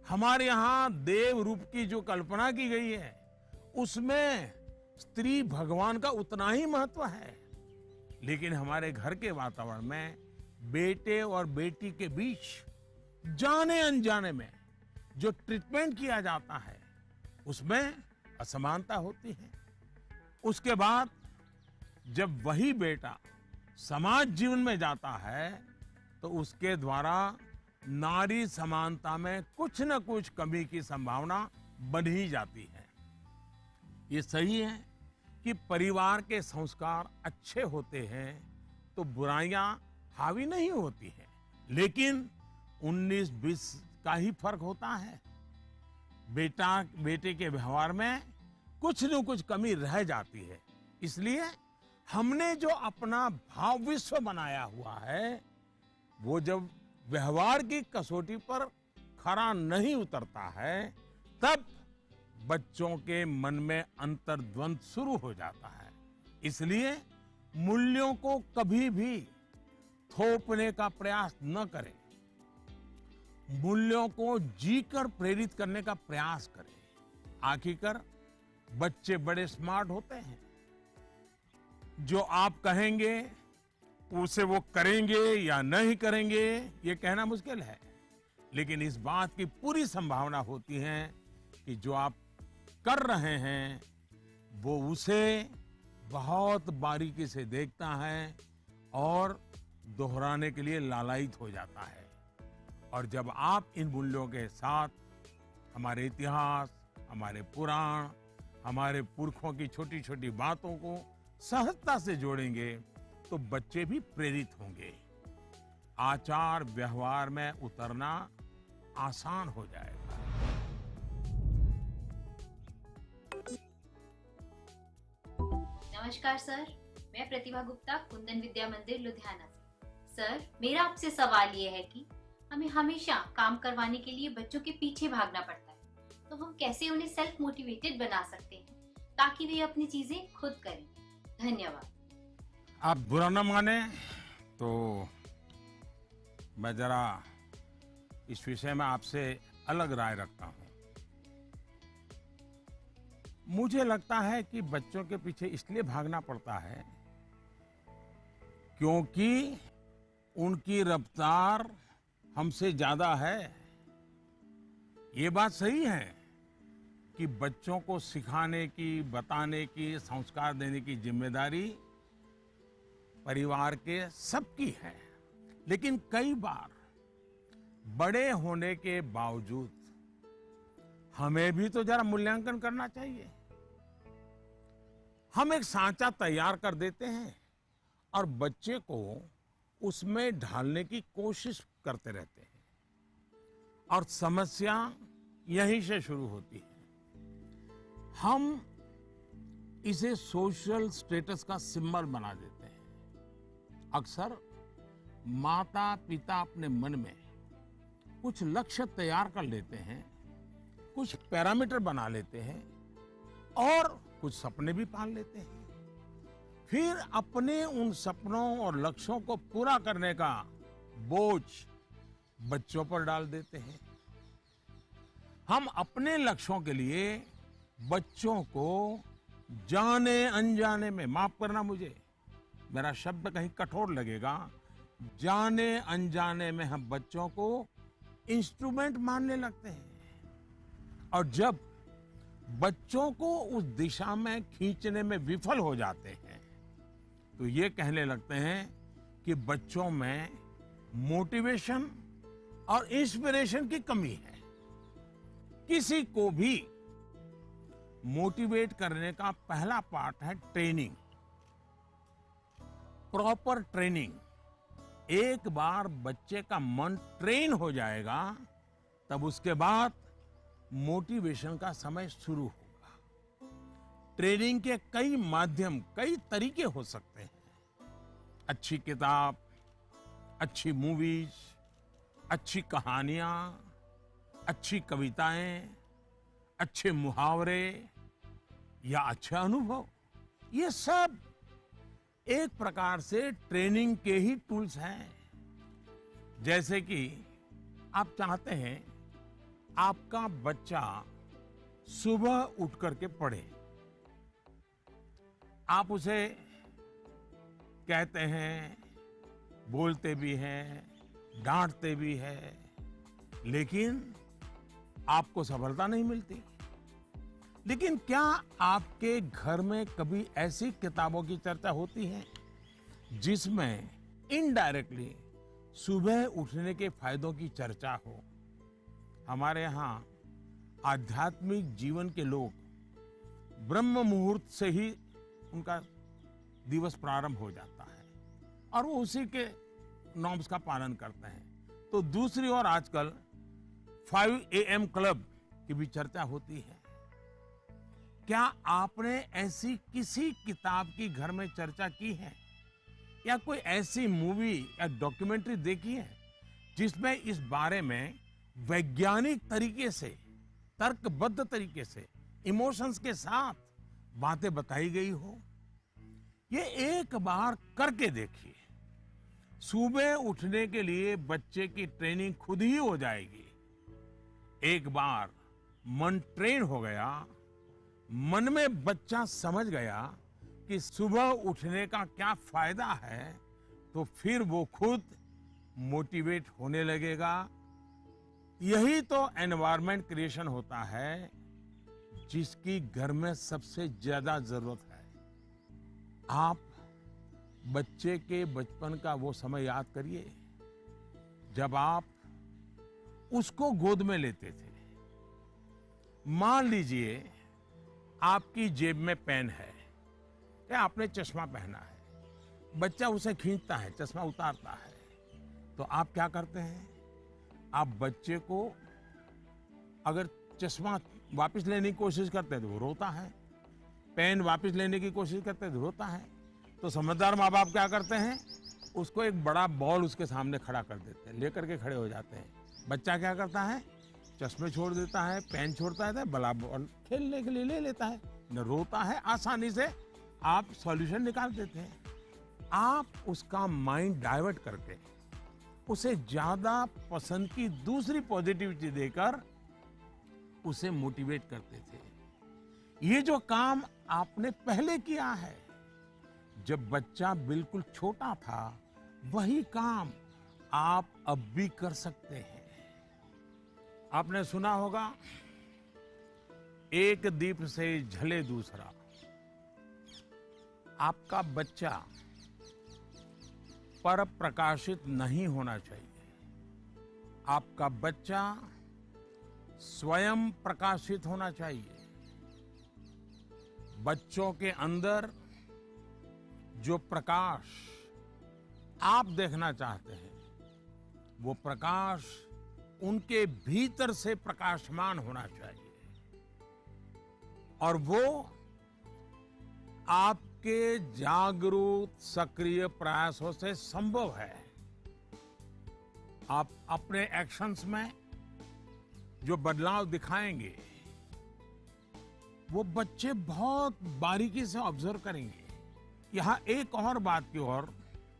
हमारे यहां देव रूप की जो कल्पना की गई है उसमें स्त्री भगवान का उतना ही महत्व है। लेकिन हमारे घर के वातावरण में बेटे और बेटी के बीच जाने अनजाने में जो ट्रीटमेंट किया जाता है उसमें असमानता होती है। उसके बाद जब वही बेटा समाज जीवन में जाता है तो उसके द्वारा नारी समानता में कुछ न कुछ कमी की संभावना बन ही जाती है। ये सही है कि परिवार के संस्कार अच्छे होते हैं तो बुराइयां हावी नहीं होती हैं, लेकिन 19-20 का ही फर्क होता है। बेटे के व्यवहार में कुछ न कुछ कमी रह जाती है। इसलिए हमने जो अपना भाव विश्व बनाया हुआ है वो जब व्यवहार की कसौटी पर खरा नहीं उतरता है तब बच्चों के मन में अंतर्द्वंद शुरू हो जाता है। इसलिए मूल्यों को कभी भी थोपने का प्रयास न करें, मूल्यों को जीकर प्रेरित करने का प्रयास करें। आखिरकार बच्चे बड़े स्मार्ट होते हैं। जो आप कहेंगे उसे वो करेंगे या नहीं करेंगे ये कहना मुश्किल है, लेकिन इस बात की पूरी संभावना होती है कि जो आप कर रहे हैं वो उसे बहुत बारीकी से देखता है और दोहराने के लिए लालायित हो जाता है। और जब आप इन मूल्यों के साथ हमारे इतिहास, हमारे पुराण, हमारे पुरखों की छोटी छोटी बातों को सहजता से जोड़ेंगे तो बच्चे भी प्रेरित होंगे। आचार व्यवहार में उतरना आसान हो जाएगा। नमस्कार सर, मैं प्रतिभा गुप्ता, कुंदन विद्या मंदिर लुधियाना से। सर, मेरा आपसे सवाल ये है कि हमें हमेशा काम करवाने के लिए बच्चों के पीछे भागना पड़ता है, तो हम कैसे उन्हें सेल्फ मोटिवेटेड बना सकते हैं ताकि वे अपनी चीजें खुद करें? धन्यवाद। आप बुरा न माने तो मैं जरा इस विषय में आपसे अलग राय रखता हूं। मुझे लगता है कि बच्चों के पीछे इसलिए भागना पड़ता है क्योंकि उनकी रफ्तार हमसे ज्यादा है। ये बात सही है कि बच्चों को सिखाने की, बताने की, संस्कार देने की जिम्मेदारी परिवार के सबकी है, लेकिन कई बार बड़े होने के बावजूद हमें भी तो जरा मूल्यांकन करना चाहिए। हम एक सांचा तैयार कर देते हैं और बच्चे को उसमें ढालने की कोशिश करते रहते हैं और समस्या यहीं से शुरू होती है। हम इसे सोशल स्टेटस का सिंबल बना देते हैं। अक्सर माता पिता अपने मन में कुछ लक्ष्य तैयार कर लेते हैं, कुछ पैरामीटर बना लेते हैं और कुछ सपने भी पाल लेते हैं। फिर अपने उन सपनों और लक्ष्यों को पूरा करने का बोझ बच्चों पर डाल देते हैं। हम अपने लक्ष्यों के लिए बच्चों को जाने अनजाने में, माफ करना मुझे, मेरा शब्द कहीं कठोर लगेगा, जाने अनजाने में हम बच्चों को इंस्ट्रूमेंट मानने लगते हैं और जब बच्चों को उस दिशा में खींचने में विफल हो जाते हैं तो ये कहने लगते हैं कि बच्चों में मोटिवेशन और इंस्पिरेशन की कमी है। किसी को भी मोटिवेट करने का पहला पार्ट है ट्रेनिंग, प्रॉपर ट्रेनिंग। एक बार बच्चे का मन ट्रेन हो जाएगा तब उसके बाद मोटिवेशन का समय शुरू होगा। ट्रेनिंग के कई माध्यम, कई तरीके हो सकते हैं। अच्छी किताब, अच्छी मूवीज, अच्छी कहानियां, अच्छी कविताएं, अच्छे मुहावरे या अच्छे अनुभव, ये सब एक प्रकार से ट्रेनिंग के ही टूल्स हैं। जैसे कि आप चाहते हैं आपका बच्चा सुबह उठ करके पढ़े, आप उसे कहते हैं, बोलते भी हैं, डांटते भी हैं, लेकिन आपको सफलता नहीं मिलती। लेकिन क्या आपके घर में कभी ऐसी किताबों की चर्चा होती है जिसमें इनडायरेक्टली सुबह उठने के फायदों की चर्चा हो? हमारे यहाँ आध्यात्मिक जीवन के लोग ब्रह्म मुहूर्त से ही उनका दिवस प्रारंभ हो जाता है और वो उसी के नॉर्म्स का पालन करते हैं। तो दूसरी ओर आजकल 5 AM क्लब की भी चर्चा होती है। क्या आपने ऐसी किसी किताब की घर में चर्चा की है या कोई ऐसी मूवी या डॉक्यूमेंट्री देखी है जिसमें इस बारे में वैज्ञानिक तरीके से, तर्कबद्ध तरीके से, इमोशंस के साथ बातें बताई गई हो? ये एक बार करके देखिए। सुबह उठने के लिए बच्चे की ट्रेनिंग खुद ही हो जाएगी। एक बार मन ट्रेन हो गया, मन में बच्चा समझ गया कि सुबह उठने का क्या फायदा है, तो फिर वो खुद मोटिवेट होने लगेगा। यही तो एनवायरनमेंट क्रिएशन होता है जिसकी घर में सबसे ज्यादा जरूरत है। आप बच्चे के बचपन का वो समय याद करिए जब आप उसको गोद में लेते थे। मान लीजिए आपकी जेब में पेन है या आपने चश्मा पहना है, बच्चा उसे खींचता है, चश्मा उतारता है, तो आप क्या करते हैं? आप बच्चे को अगर चश्मा वापस लेने की कोशिश करते हैं तो वो रोता है, पेन वापस लेने की कोशिश करते हैं तो रोता है। तो समझदार माँ बाप क्या करते हैं? उसको एक बड़ा बॉल उसके सामने खड़ा कर देते हैं, लेकर के खड़े हो जाते हैं। बच्चा क्या करता है? चश्मे छोड़ देता है, पेन छोड़ता है, बड़ा बॉल खेलने के लिए ले लेता है, न रोता है। आसानी से आप सॉल्यूशन निकाल देते हैं। आप उसका माइंड डाइवर्ट करके उसे ज्यादा पसंद की दूसरी पॉजिटिविटी देकर उसे मोटिवेट करते थे। ये जो काम आपने पहले किया है जब बच्चा बिल्कुल छोटा था, वही काम आप अब भी कर सकते हैं। आपने सुना होगा, एक दीप से जले दूसरा। आपका बच्चा पर प्रकाशित नहीं होना चाहिए। आपका बच्चा स्वयं प्रकाशित होना चाहिए। बच्चों के अंदर जो प्रकाश आप देखना चाहते हैं, वो प्रकाश उनके भीतर से प्रकाशमान होना चाहिए और वो आपके जागरूक सक्रिय प्रयासों से संभव है। आप अपने एक्शंस में जो बदलाव दिखाएंगे वो बच्चे बहुत बारीकी से ऑब्जर्व करेंगे। यहां एक और बात की ओर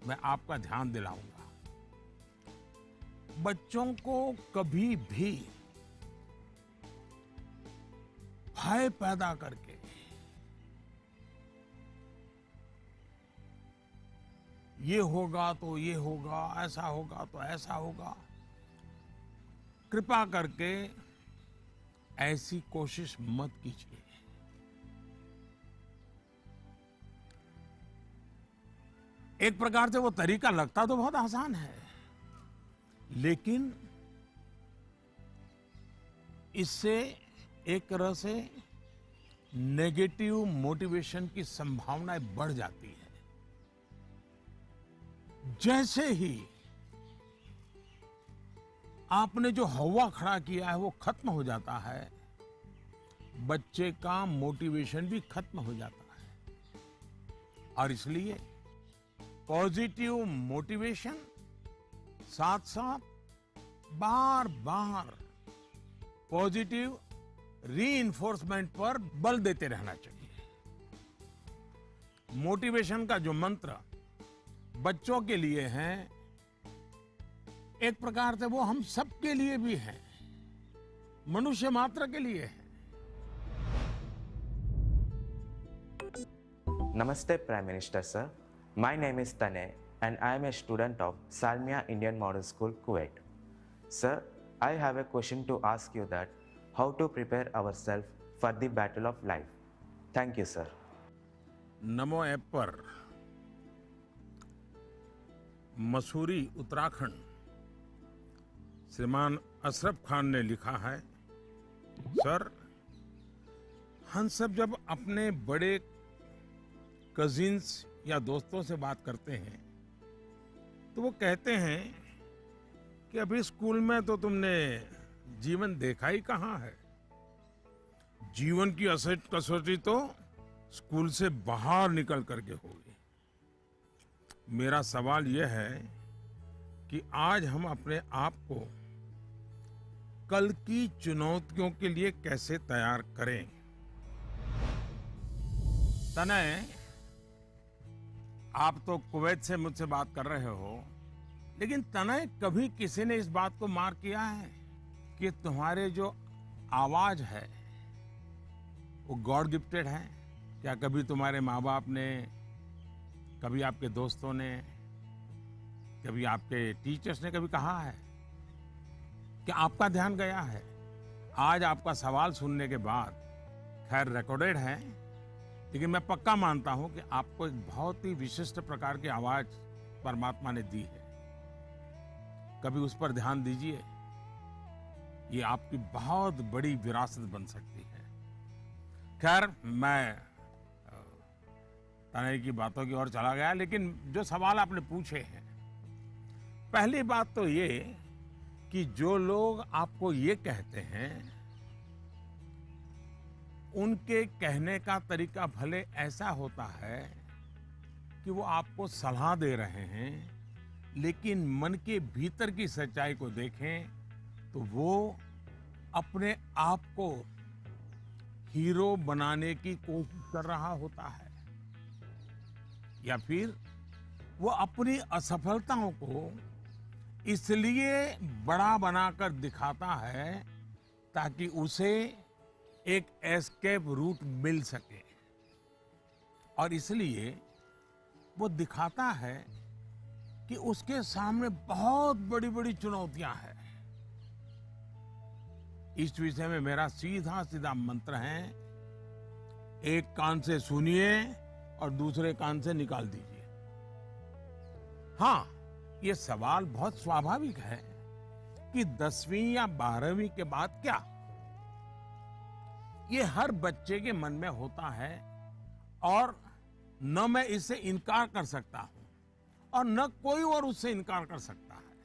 मैं आपका ध्यान दिलाऊंगा। बच्चों को कभी भी भय पैदा करके ये होगा तो ये होगा, ऐसा होगा तो ऐसा होगा, कृपा करके ऐसी कोशिश मत कीजिए। एक प्रकार से वो तरीका लगता तो बहुत आसान है, लेकिन इससे एक तरह से नेगेटिव मोटिवेशन की संभावनाएं बढ़ जाती है। जैसे ही आपने जो हवा खड़ा किया है वो खत्म हो जाता है, बच्चे का मोटिवेशन भी खत्म हो जाता है। और इसलिए पॉजिटिव मोटिवेशन साथ साथ बार बार पॉजिटिव रीइंफोर्समेंट पर बल देते रहना चाहिए। मोटिवेशन का जो मंत्र बच्चों के लिए है, एक प्रकार से वो हम सबके लिए भी है, मनुष्य मात्र के लिए है। Namaste Prime Minister sir, my name is Tanay and I am a student of Salmia Indian Model School, Kuwait. Sir, I have a question to ask you that how to prepare ourselves for the battle of life. Thank you, sir. NaMo app पर मसूरी उत्तराखंड श्रीमान अशरफ खान ने लिखा है, sir हम सब जब अपने बड़े कजिन्स या दोस्तों से बात करते हैं तो वो कहते हैं कि अभी स्कूल में तो तुमने जीवन देखा ही कहाँ है। जीवन की असली कसौटी तो स्कूल से बाहर निकल करके होगी। मेरा सवाल यह है कि आज हम अपने आप को कल की चुनौतियों के लिए कैसे तैयार करें। तनय, आप तो कुवैत से मुझसे बात कर रहे हो, लेकिन तनय कभी किसी ने इस बात को मार्क किया है कि तुम्हारे जो आवाज है वो गॉड गिफ्टेड है? क्या कभी तुम्हारे माँ बाप ने, कभी आपके दोस्तों ने, कभी आपके टीचर्स ने कभी कहा है कि आपका ध्यान गया है? आज आपका सवाल सुनने के बाद, खैर रिकॉर्डेड है, लेकिन मैं पक्का मानता हूं कि आपको एक बहुत ही विशिष्ट प्रकार की आवाज परमात्मा ने दी है। कभी उस पर ध्यान दीजिए, ये आपकी बहुत बड़ी विरासत बन सकती है। खैर, मैं तनय की बातों की ओर चला गया, लेकिन जो सवाल आपने पूछे हैं, पहली बात तो ये कि जो लोग आपको ये कहते हैं उनके कहने का तरीका भले ऐसा होता है कि वो आपको सलाह दे रहे हैं, लेकिन मन के भीतर की सच्चाई को देखें तो वो अपने आप को हीरो बनाने की कोशिश कर रहा होता है, या फिर वो अपनी असफलताओं को इसलिए बड़ा बनाकर दिखाता है ताकि उसे एक एस्केप रूट मिल सके, और इसलिए वो दिखाता है कि उसके सामने बहुत बड़ी बड़ी चुनौतियां हैं। इस विषय में मेरा सीधा सीधा मंत्र है, एक कान से सुनिए और दूसरे कान से निकाल दीजिए। हाँ, ये सवाल बहुत स्वाभाविक है कि 10वीं या 12वीं के बाद क्या? ये हर बच्चे के मन में होता है, और न मैं इससे इनकार कर सकता हूं और न कोई और उससे इनकार कर सकता है।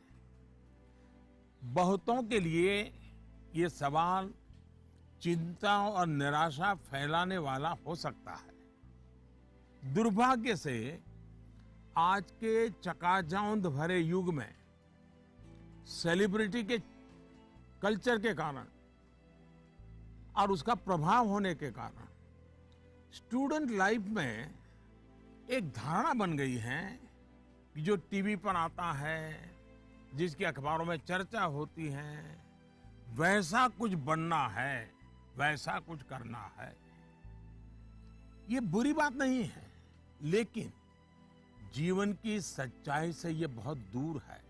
बहुतों के लिए ये सवाल चिंता और निराशा फैलाने वाला हो सकता है। दुर्भाग्य से आज के चकाचौंध भरे युग में सेलिब्रिटी के कल्चर के कारण और उसका प्रभाव होने के कारण स्टूडेंट लाइफ में एक धारणा बन गई है कि जो टीवी पर आता है, जिसकी अखबारों में चर्चा होती है, वैसा कुछ बनना है, वैसा कुछ करना है। ये बुरी बात नहीं है, लेकिन जीवन की सच्चाई से ये बहुत दूर है।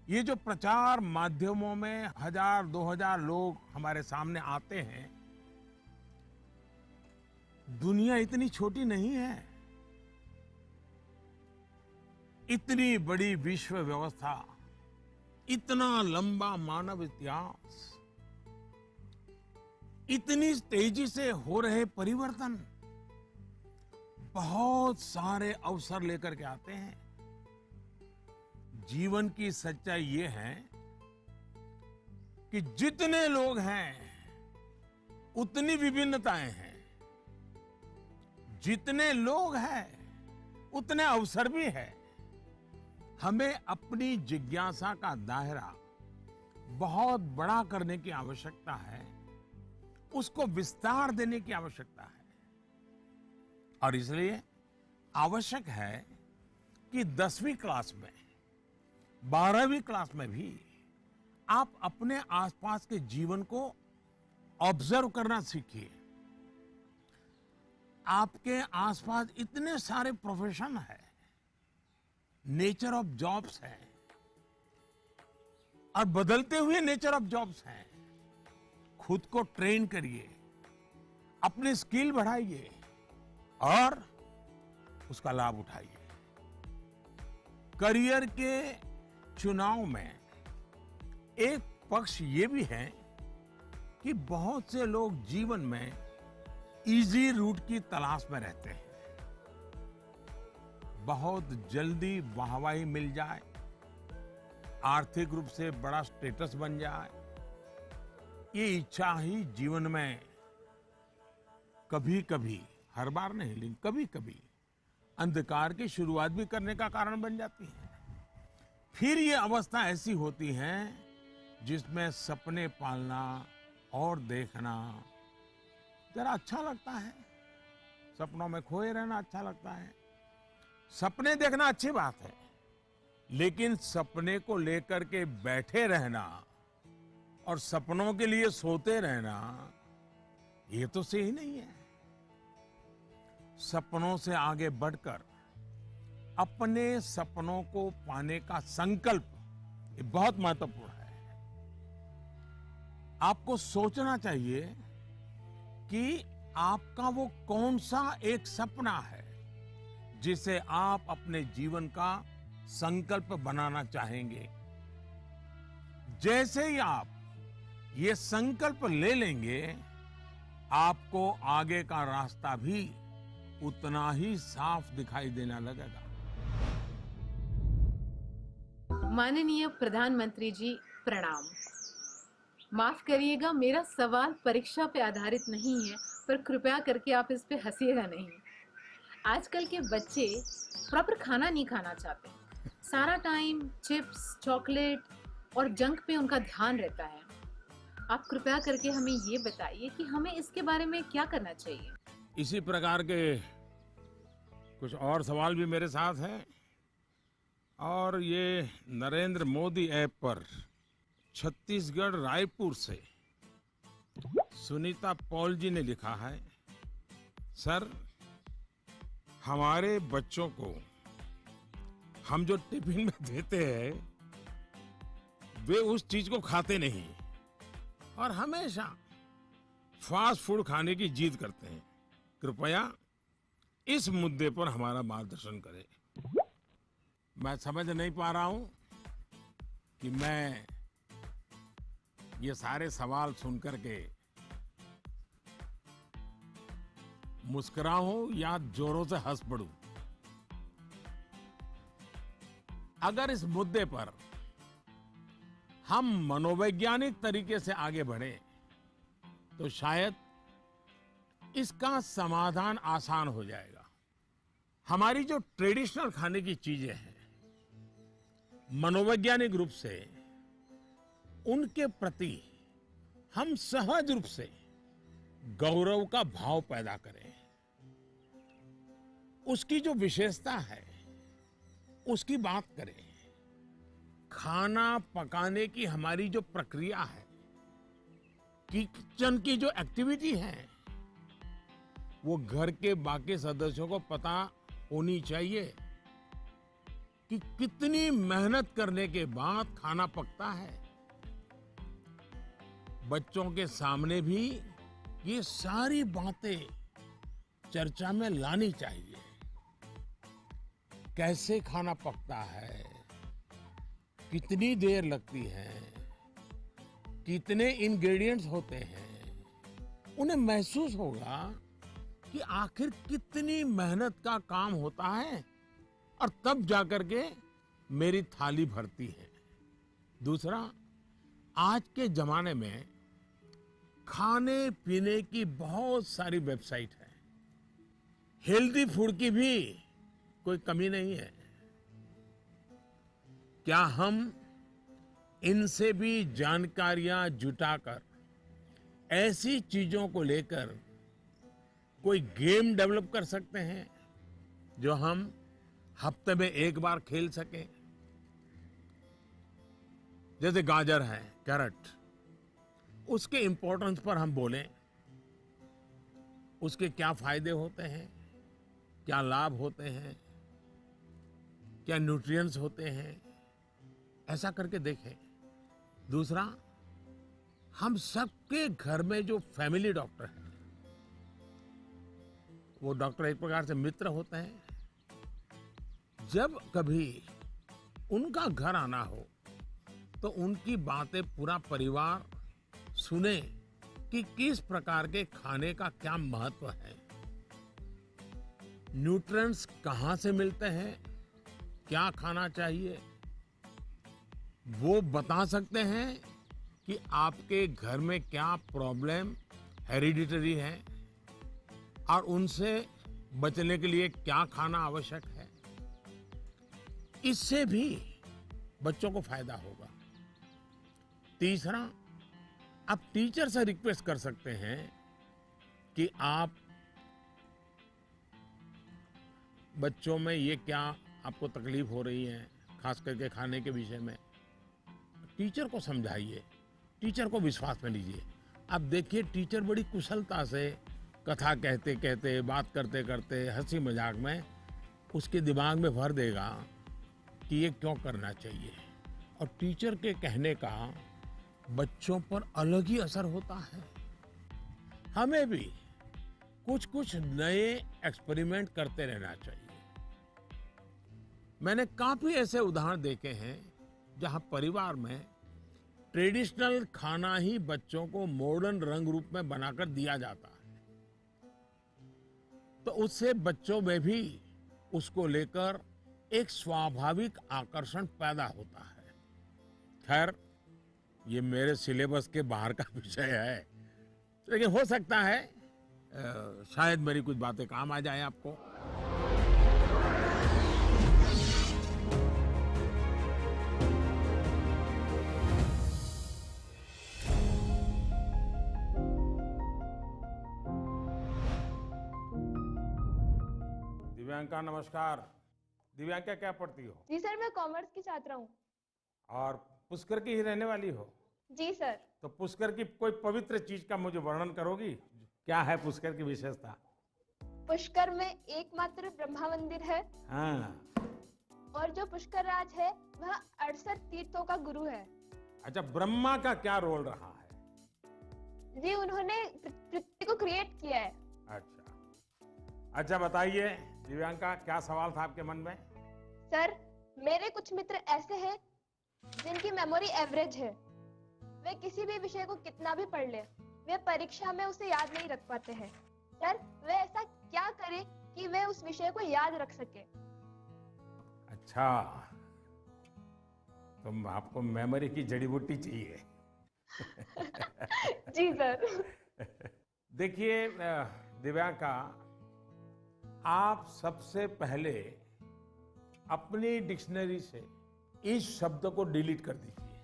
ये जो प्रचार माध्यमों में 1000-2000 लोग हमारे सामने आते हैं, दुनिया इतनी छोटी नहीं है। इतनी बड़ी विश्व व्यवस्था, इतना लंबा मानव इतिहास, इतनी तेजी से हो रहे परिवर्तन बहुत सारे अवसर लेकर के आते हैं। जीवन की सच्चाई ये है कि जितने लोग हैं उतनी विभिन्नताएं हैं, जितने लोग हैं उतने अवसर भी है। हमें अपनी जिज्ञासा का दायरा बहुत बड़ा करने की आवश्यकता है, उसको विस्तार देने की आवश्यकता है, और इसलिए आवश्यक है कि 10वीं क्लास में, 12वीं क्लास में भी आप अपने आसपास के जीवन को ऑब्जर्व करना सीखिए। आपके आसपास इतने सारे प्रोफेशन है, नेचर ऑफ जॉब्स है, और बदलते हुए नेचर ऑफ जॉब्स हैं। खुद को ट्रेन करिए, अपनी स्किल बढ़ाइए और उसका लाभ उठाइए। करियर के चुनाव में एक पक्ष ये भी है कि बहुत से लोग जीवन में इजी रूट की तलाश में रहते हैं। बहुत जल्दी वाहवाही मिल जाए, आर्थिक रूप से बड़ा स्टेटस बन जाए, ये इच्छा ही जीवन में कभी कभी, हर बार नहीं लेकिन कभी कभी अंधकार की शुरुआत भी करने का कारण बन जाती है। फिर ये अवस्था ऐसी होती है जिसमें सपने पालना और देखना जरा अच्छा लगता है। सपनों में खोए रहना अच्छा लगता है। सपने देखना अच्छी बात है, लेकिन सपने को लेकर के बैठे रहना और सपनों के लिए सोते रहना, ये तो सही नहीं है। सपनों से आगे बढ़कर अपने सपनों को पाने का संकल्प, ये बहुत महत्वपूर्ण है। आपको सोचना चाहिए कि आपका वो कौन सा एक सपना है जिसे आप अपने जीवन का संकल्प बनाना चाहेंगे। जैसे ही आप ये संकल्प ले लेंगे, आपको आगे का रास्ता भी उतना ही साफ दिखाई देने लगेगा। माननीय प्रधानमंत्री जी प्रणाम। माफ करिएगा, मेरा सवाल परीक्षा पे आधारित नहीं है, पर कृपया करके आप इस पे हंसिएगा नहीं। आजकल के बच्चे प्रॉपर खाना नहीं खाना चाहते, सारा टाइम चिप्स, चॉकलेट और जंक पे उनका ध्यान रहता है। आप कृपया करके हमें ये बताइए कि हमें इसके बारे में क्या करना चाहिए। इसी प्रकार के कुछ और सवाल भी मेरे साथ हैं, और ये नरेंद्र मोदी ऐप पर छत्तीसगढ़ रायपुर से सुनीता पॉल जी ने लिखा है, सर हमारे बच्चों को हम जो टिफिन में देते हैं वे उस चीज को खाते नहीं और हमेशा फास्ट फूड खाने की जिद करते हैं। कृपया इस मुद्दे पर हमारा मार्गदर्शन करें। मैं समझ नहीं पा रहा हूं कि मैं ये सारे सवाल सुनकर के मुस्कुराऊं या जोरों से हंस पड़ूं। अगर इस मुद्दे पर हम मनोवैज्ञानिक तरीके से आगे बढ़े तो शायद इसका समाधान आसान हो जाएगा। हमारी जो ट्रेडिशनल खाने की चीजें हैं, मनोवैज्ञानिक रूप से उनके प्रति हम सहज रूप से गौरव का भाव पैदा करें। उसकी जो विशेषता है उसकी बात करें। खाना पकाने की हमारी जो प्रक्रिया है, किचन की जो एक्टिविटी है, वो घर के बाकी सदस्यों को पता होनी चाहिए कि कितनी मेहनत करने के बाद खाना पकता है। बच्चों के सामने भी ये सारी बातें चर्चा में लानी चाहिए। कैसे खाना पकता है, कितनी देर लगती है, कितने इंग्रेडिएंट्स होते हैं, उन्हें महसूस होगा कि आखिर कितनी मेहनत का काम होता है, और तब जाकर के मेरी थाली भरती है। दूसरा, आज के जमाने में खाने पीने की बहुत सारी वेबसाइट है, हेल्दी फूड की भी कोई कमी नहीं है। क्या हम इनसे भी जानकारियां जुटाकर ऐसी चीजों को लेकर कोई गेम डेवलप कर सकते हैं जो हम हफ्ते में एक बार खेल सकें? जैसे गाजर है, कैरेट, उसके इंपॉर्टेंस पर हम बोलें, उसके क्या फायदे होते हैं, क्या लाभ होते हैं, क्या न्यूट्रिएंट्स होते हैं, ऐसा करके देखें। दूसरा, हम सबके घर में जो फैमिली डॉक्टर हैं, वो डॉक्टर एक प्रकार से मित्र होते हैं। जब कभी उनका घर आना हो तो उनकी बातें पूरा परिवार सुने कि किस प्रकार के खाने का क्या महत्व है, न्यूट्रिएंट्स कहाँ से मिलते हैं, क्या खाना चाहिए, वो बता सकते हैं कि आपके घर में क्या प्रॉब्लम हेरिडिटरी है और उनसे बचने के लिए क्या खाना आवश्यक है। इससे भी बच्चों को फायदा होगा। तीसरा, आप टीचर से रिक्वेस्ट कर सकते हैं कि आप बच्चों में ये क्या आपको तकलीफ हो रही है, खास करके खाने के विषय में, टीचर को समझाइए, टीचर को विश्वास में लीजिए। अब देखिए, टीचर बड़ी कुशलता से कथा कहते कहते, बात करते करते, हंसी मजाक में उसके दिमाग में भर देगा कि ये क्यों करना चाहिए। और टीचर के कहने का बच्चों पर अलग ही असर होता है। हमें भी कुछ कुछ नए एक्सपेरिमेंट करते रहना चाहिए। मैंने काफी ऐसे उदाहरण देखे हैं जहां परिवार में ट्रेडिशनल खाना ही बच्चों को मॉडर्न रंग रूप में बनाकर दिया जाता है, तो उससे बच्चों में भी उसको लेकर एक स्वाभाविक आकर्षण पैदा होता है। खैर, ये मेरे सिलेबस के बाहर का विषय है, लेकिन हो सकता है शायद मेरी कुछ बातें काम आ जाए आपको। दिव्यांका नमस्कार। दिव्यांका क्या पढ़ती हो? जी सर, मैं कॉमर्स की छात्रा हूँ। और पुष्कर की ही रहने वाली हो? जी सर। तो पुष्कर की कोई पवित्र चीज का मुझे वर्णन करोगी? क्या है पुष्कर की विशेषता? पुष्कर में एकमात्र ब्रह्मा मंदिर है। हाँ। और जो पुष्कर राज है वह 68 तीर्थों का गुरु है। अच्छा, ब्रह्मा का क्या रोल रहा है? जी, उन्होंने पृथ्वी को क्रिएट किया है। अच्छा बताइए दिव्यांका, क्या सवाल था आपके मन में? सर, मेरे कुछ मित्र ऐसे हैं जिनकी मेमोरी एवरेज है। वे किसी भी विषय को कितना भी पढ़ ले, वे परीक्षा में उसे याद नहीं रख पाते हैं। सर, वे ऐसा क्या करें कि वे उस विषय को याद रख सके? अच्छा, तो आपको मेमोरी की जड़ी बूटी चाहिए। जी सर। देखिए दिव्यांका, आप सबसे पहले अपनी डिक्शनरी से इस शब्द को डिलीट कर दीजिए।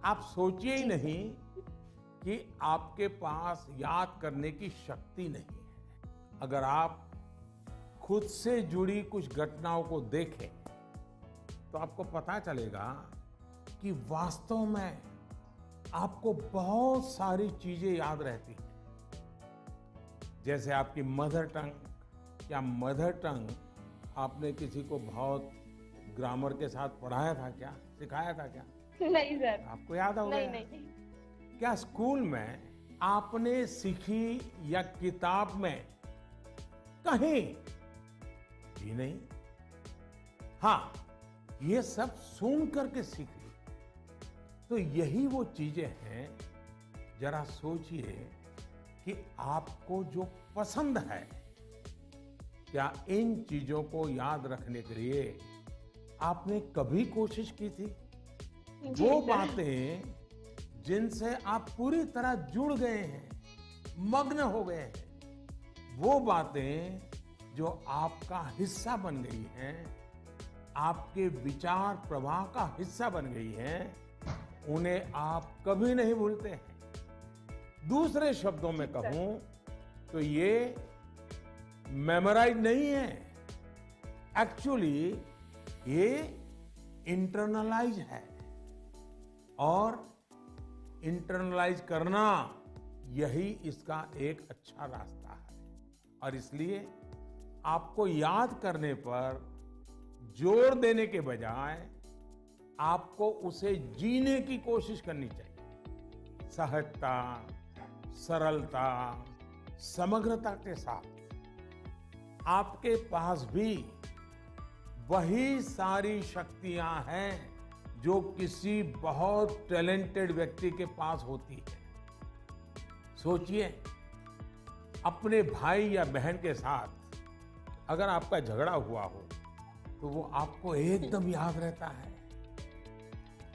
आप सोचिए ही नहीं कि आपके पास याद करने की शक्ति नहीं है। अगर आप खुद से जुड़ी कुछ घटनाओं को देखें तो आपको पता चलेगा कि वास्तव में आपको बहुत सारी चीजें याद रहती हैं। जैसे आपकी मदर टंग। क्या मदर टंग आपने किसी को बहुत ग्रामर के साथ पढ़ाया था क्या, सिखाया था क्या? नहीं सर। आपको याद होगा? नहीं। क्या स्कूल में आपने सीखी या किताब में कहीं भी नहीं? हाँ, ये सब सुन करके सीख ली। तो यही वो चीजें हैं, जरा सोचिए कि आपको जो पसंद है, क्या इन चीजों को याद रखने के लिए आपने कभी कोशिश की थी? वो बातें जिनसे आप पूरी तरह जुड़ गए हैं, मग्न हो गए हैं, वो बातें जो आपका हिस्सा बन गई हैं, आपके विचार प्रवाह का हिस्सा बन गई हैं, उन्हें आप कभी नहीं भूलते हैं। दूसरे शब्दों में कहूं तो ये मेमोराइज नहीं है, एक्चुअली ये इंटरनलाइज है। और इंटरनलाइज करना यही इसका एक अच्छा रास्ता है। और इसलिए आपको याद करने पर जोर देने के बजाय आपको उसे जीने की कोशिश करनी चाहिए, सहजता, सरलता, समग्रता के साथ आपके पास भी वही सारी शक्तियां हैं जो किसी बहुत टैलेंटेड व्यक्ति के पास होती है। सोचिए, अपने भाई या बहन के साथ अगर आपका झगड़ा हुआ हो तो वो आपको एकदम याद रहता है,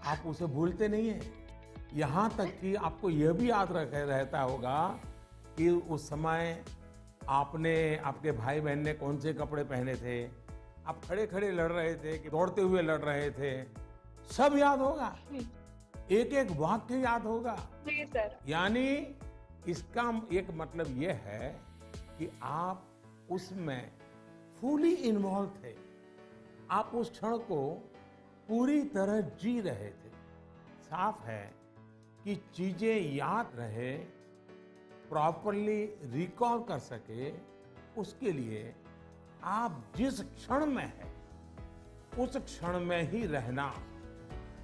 आप उसे भूलते नहीं है। यहाँ तक कि आपको यह भी याद रहता होगा कि उस समय आपके भाई बहन ने कौन से कपड़े पहने थे, आप खड़े खड़े लड़ रहे थे कि दौड़ते हुए लड़ रहे थे, सब याद होगा, एक एक वाक्य याद होगा। जी सर। यानी इसका एक मतलब यह है कि आप उसमें फुली इन्वॉल्व थे, आप उस क्षण को पूरी तरह जी रहे थे। साफ है कि चीजें याद रहे, प्रॉपरली रिकॉल कर सके, उसके लिए आप जिस क्षण में हैं उस क्षण में ही रहना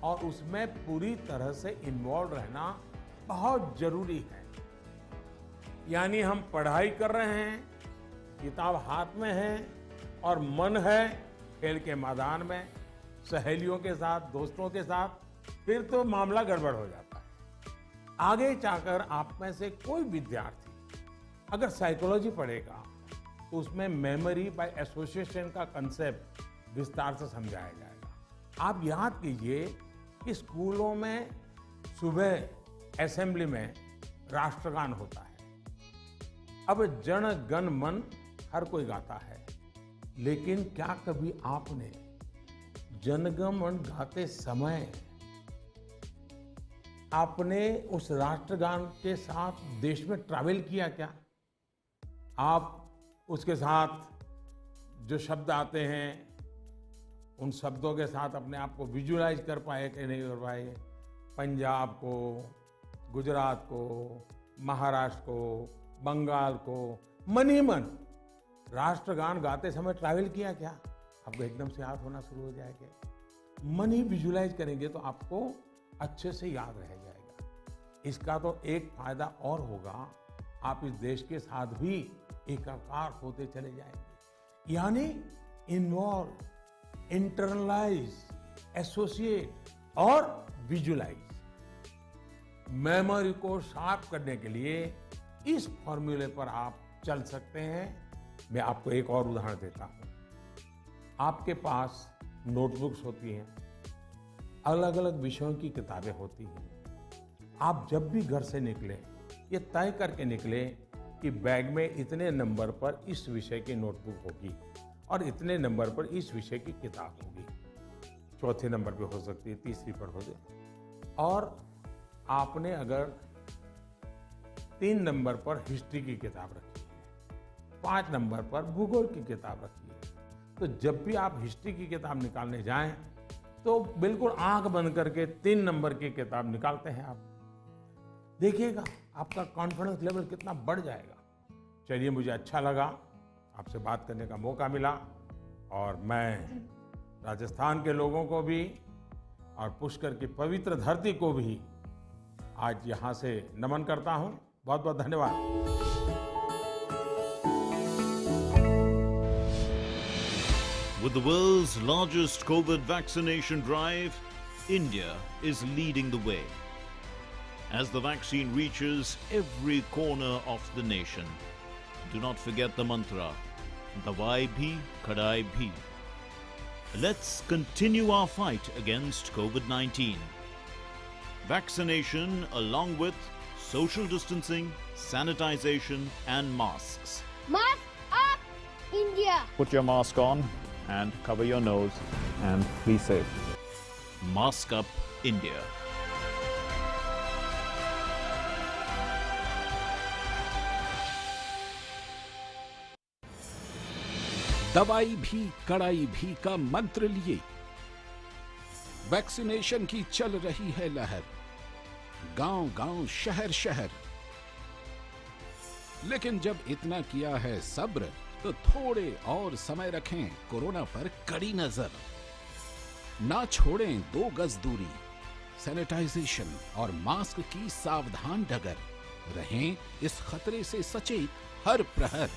और उसमें पूरी तरह से इन्वॉल्व रहना बहुत जरूरी है। यानी हम पढ़ाई कर रहे हैं, किताब हाथ में है और मन है खेल के मैदान में, सहेलियों के साथ, दोस्तों के साथ, फिर तो मामला गड़बड़ हो जाता है। आगे जाकर आप में से कोई विद्यार्थी अगर साइकोलॉजी पढ़ेगा तो उसमें मेमोरी बाय एसोसिएशन का कंसेप्ट विस्तार से समझाया जाएगा। आप याद कीजिए कि स्कूलों में सुबह असेंबली में राष्ट्रगान होता है। अब जन गण मन हर कोई गाता है, लेकिन क्या कभी आपने जनगण मन गाते समय आपने उस राष्ट्रगान के साथ देश में ट्रैवल किया क्या? आप उसके साथ जो शब्द आते हैं उन शब्दों के साथ अपने आप को विजुअलाइज कर पाए कि नहीं कर पाए? पंजाब को, गुजरात को, महाराष्ट्र को, बंगाल को मन ही मन राष्ट्रगान गाते समय ट्रैवल किया क्या? आपको एकदम से याद होना शुरू हो जाएगा। मन ही विजुअलाइज करेंगे तो आपको अच्छे से याद रह जाएगा। इसका तो एक फायदा और होगा, आप इस देश के साथ भी एकाकार होते चले जाएंगे। यानी इन्वॉल्व, इंटरनलाइज, एसोसिएट और विजुअलाइज। मेमोरी को शार्प करने के लिए इस फॉर्मूले पर आप चल सकते हैं। मैं आपको एक और उदाहरण देता हूं। आपके पास नोटबुक्स होती हैं, अलग अलग विषयों की किताबें होती हैं। आप जब भी घर से निकले ये तय करके निकले कि बैग में इतने नंबर पर इस विषय की नोटबुक होगी और इतने नंबर पर इस विषय की किताब होगी। चौथे नंबर पे हो सकती है, तीसरी पर हो सकती। और आपने अगर 3 नंबर पर हिस्ट्री की किताब रखी है, 5 नंबर पर भूगोल की किताब रखी है, तो जब भी आप हिस्ट्री की किताब निकालने जाएं तो बिल्कुल आंख बंद करके 3 नंबर की किताब निकालते हैं आप। देखिएगा आपका कॉन्फिडेंस लेवल कितना बढ़ जाएगा। चलिए, मुझे अच्छा लगा, आपसे बात करने का मौका मिला और मैं राजस्थान के लोगों को भी और पुष्कर की पवित्र धरती को भी आज यहाँ से नमन करता हूँ। बहुत बहुत धन्यवाद। With the world's largest COVID vaccination drive, India is leading the way. As the vaccine reaches every corner of the nation, do not forget the mantra, Dawai bhi, Kadai bhi. Let's continue our fight against COVID-19. Vaccination along with social distancing, sanitization and masks. Mask up, India! Put your mask on and cover your nose and be safe. Mask up, India. दवाई भी कड़ाई भी का मंत्र लिए vaccination की चल रही है लहर, गांव-गांव, शहर-शहर। लेकिन जब इतना किया है सब्र तो थोड़े और समय रखें कोरोना पर कड़ी नजर। ना छोड़ें 2 गज दूरी, सैनिटाइजेशन और मास्क की सावधान डगर। रहें इस खतरे से सचेत हर प्रहर।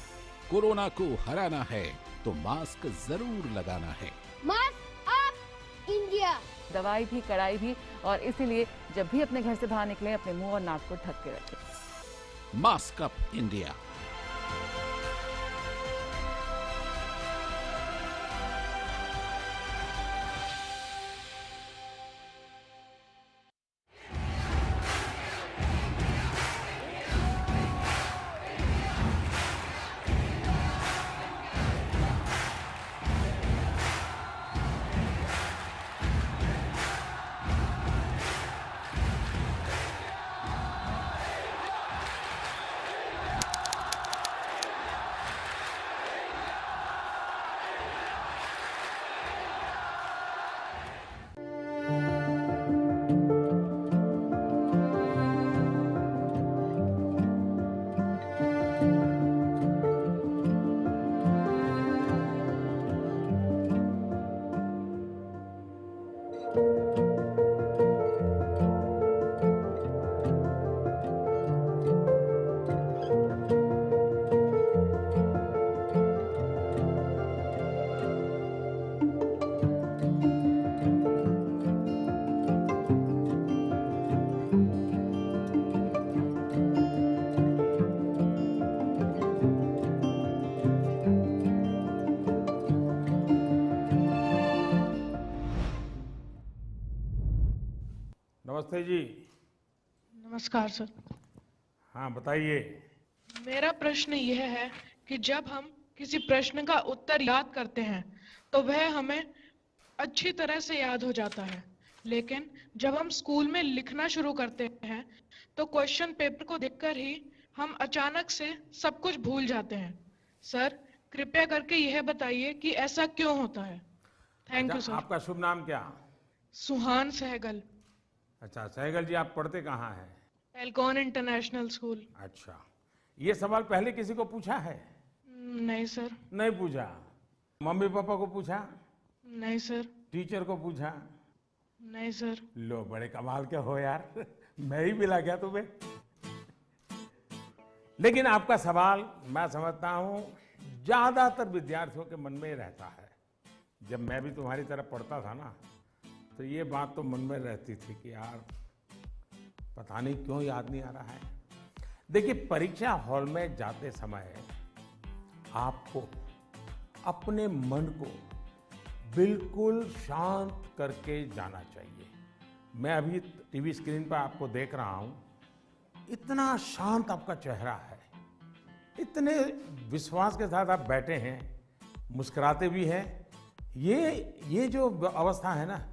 कोरोना को हराना है तो मास्क जरूर लगाना है। Mask up India. दवाई भी कड़ाई भी, और इसीलिए जब भी अपने घर से बाहर निकले अपने मुंह और नाक को ढक के रखें। Mask up India. नमस्ते जी। नमस्कार सर। हाँ बताइए। मेरा प्रश्न यह है कि जब हम किसी प्रश्न का उत्तर याद करते हैं तो वह हमें अच्छी तरह से याद हो जाता है, लेकिन जब हम स्कूल में लिखना शुरू करते हैं तो क्वेश्चन पेपर को देखकर ही हम अचानक से सब कुछ भूल जाते हैं। सर कृपया करके यह बताइए कि ऐसा क्यों होता है। Thank you sir. आपका शुभ नाम क्या? सुहान सहगल। अच्छा सहगल जी, आप पढ़ते कहाँ हैं? Alcon international school. अच्छा, ये सवाल पहले किसी को पूछा है? नहीं सर। नहीं पूछा। मम्मी पापा को पूछा? नहीं सर। टीचर को पूछा? नहीं सर। लो बड़े कमाल के हो यार, मैं ही मिला क्या तुम्हें? लेकिन आपका सवाल मैं समझता हूं ज्यादातर विद्यार्थियों के मन में ही रहता है। जब मैं भी तुम्हारी तरह पढ़ता था ना, तो ये बात तो मन में रहती थी कि यार पता नहीं क्यों याद नहीं आ रहा है। देखिए, परीक्षा हॉल में जाते समय आपको अपने मन को बिल्कुल शांत करके जाना चाहिए। मैं अभी टीवी स्क्रीन पर आपको देख रहा हूं, इतना शांत आपका चेहरा है, इतने विश्वास के साथ आप बैठे हैं, मुस्कुराते भी हैं। ये जो अवस्था है ना,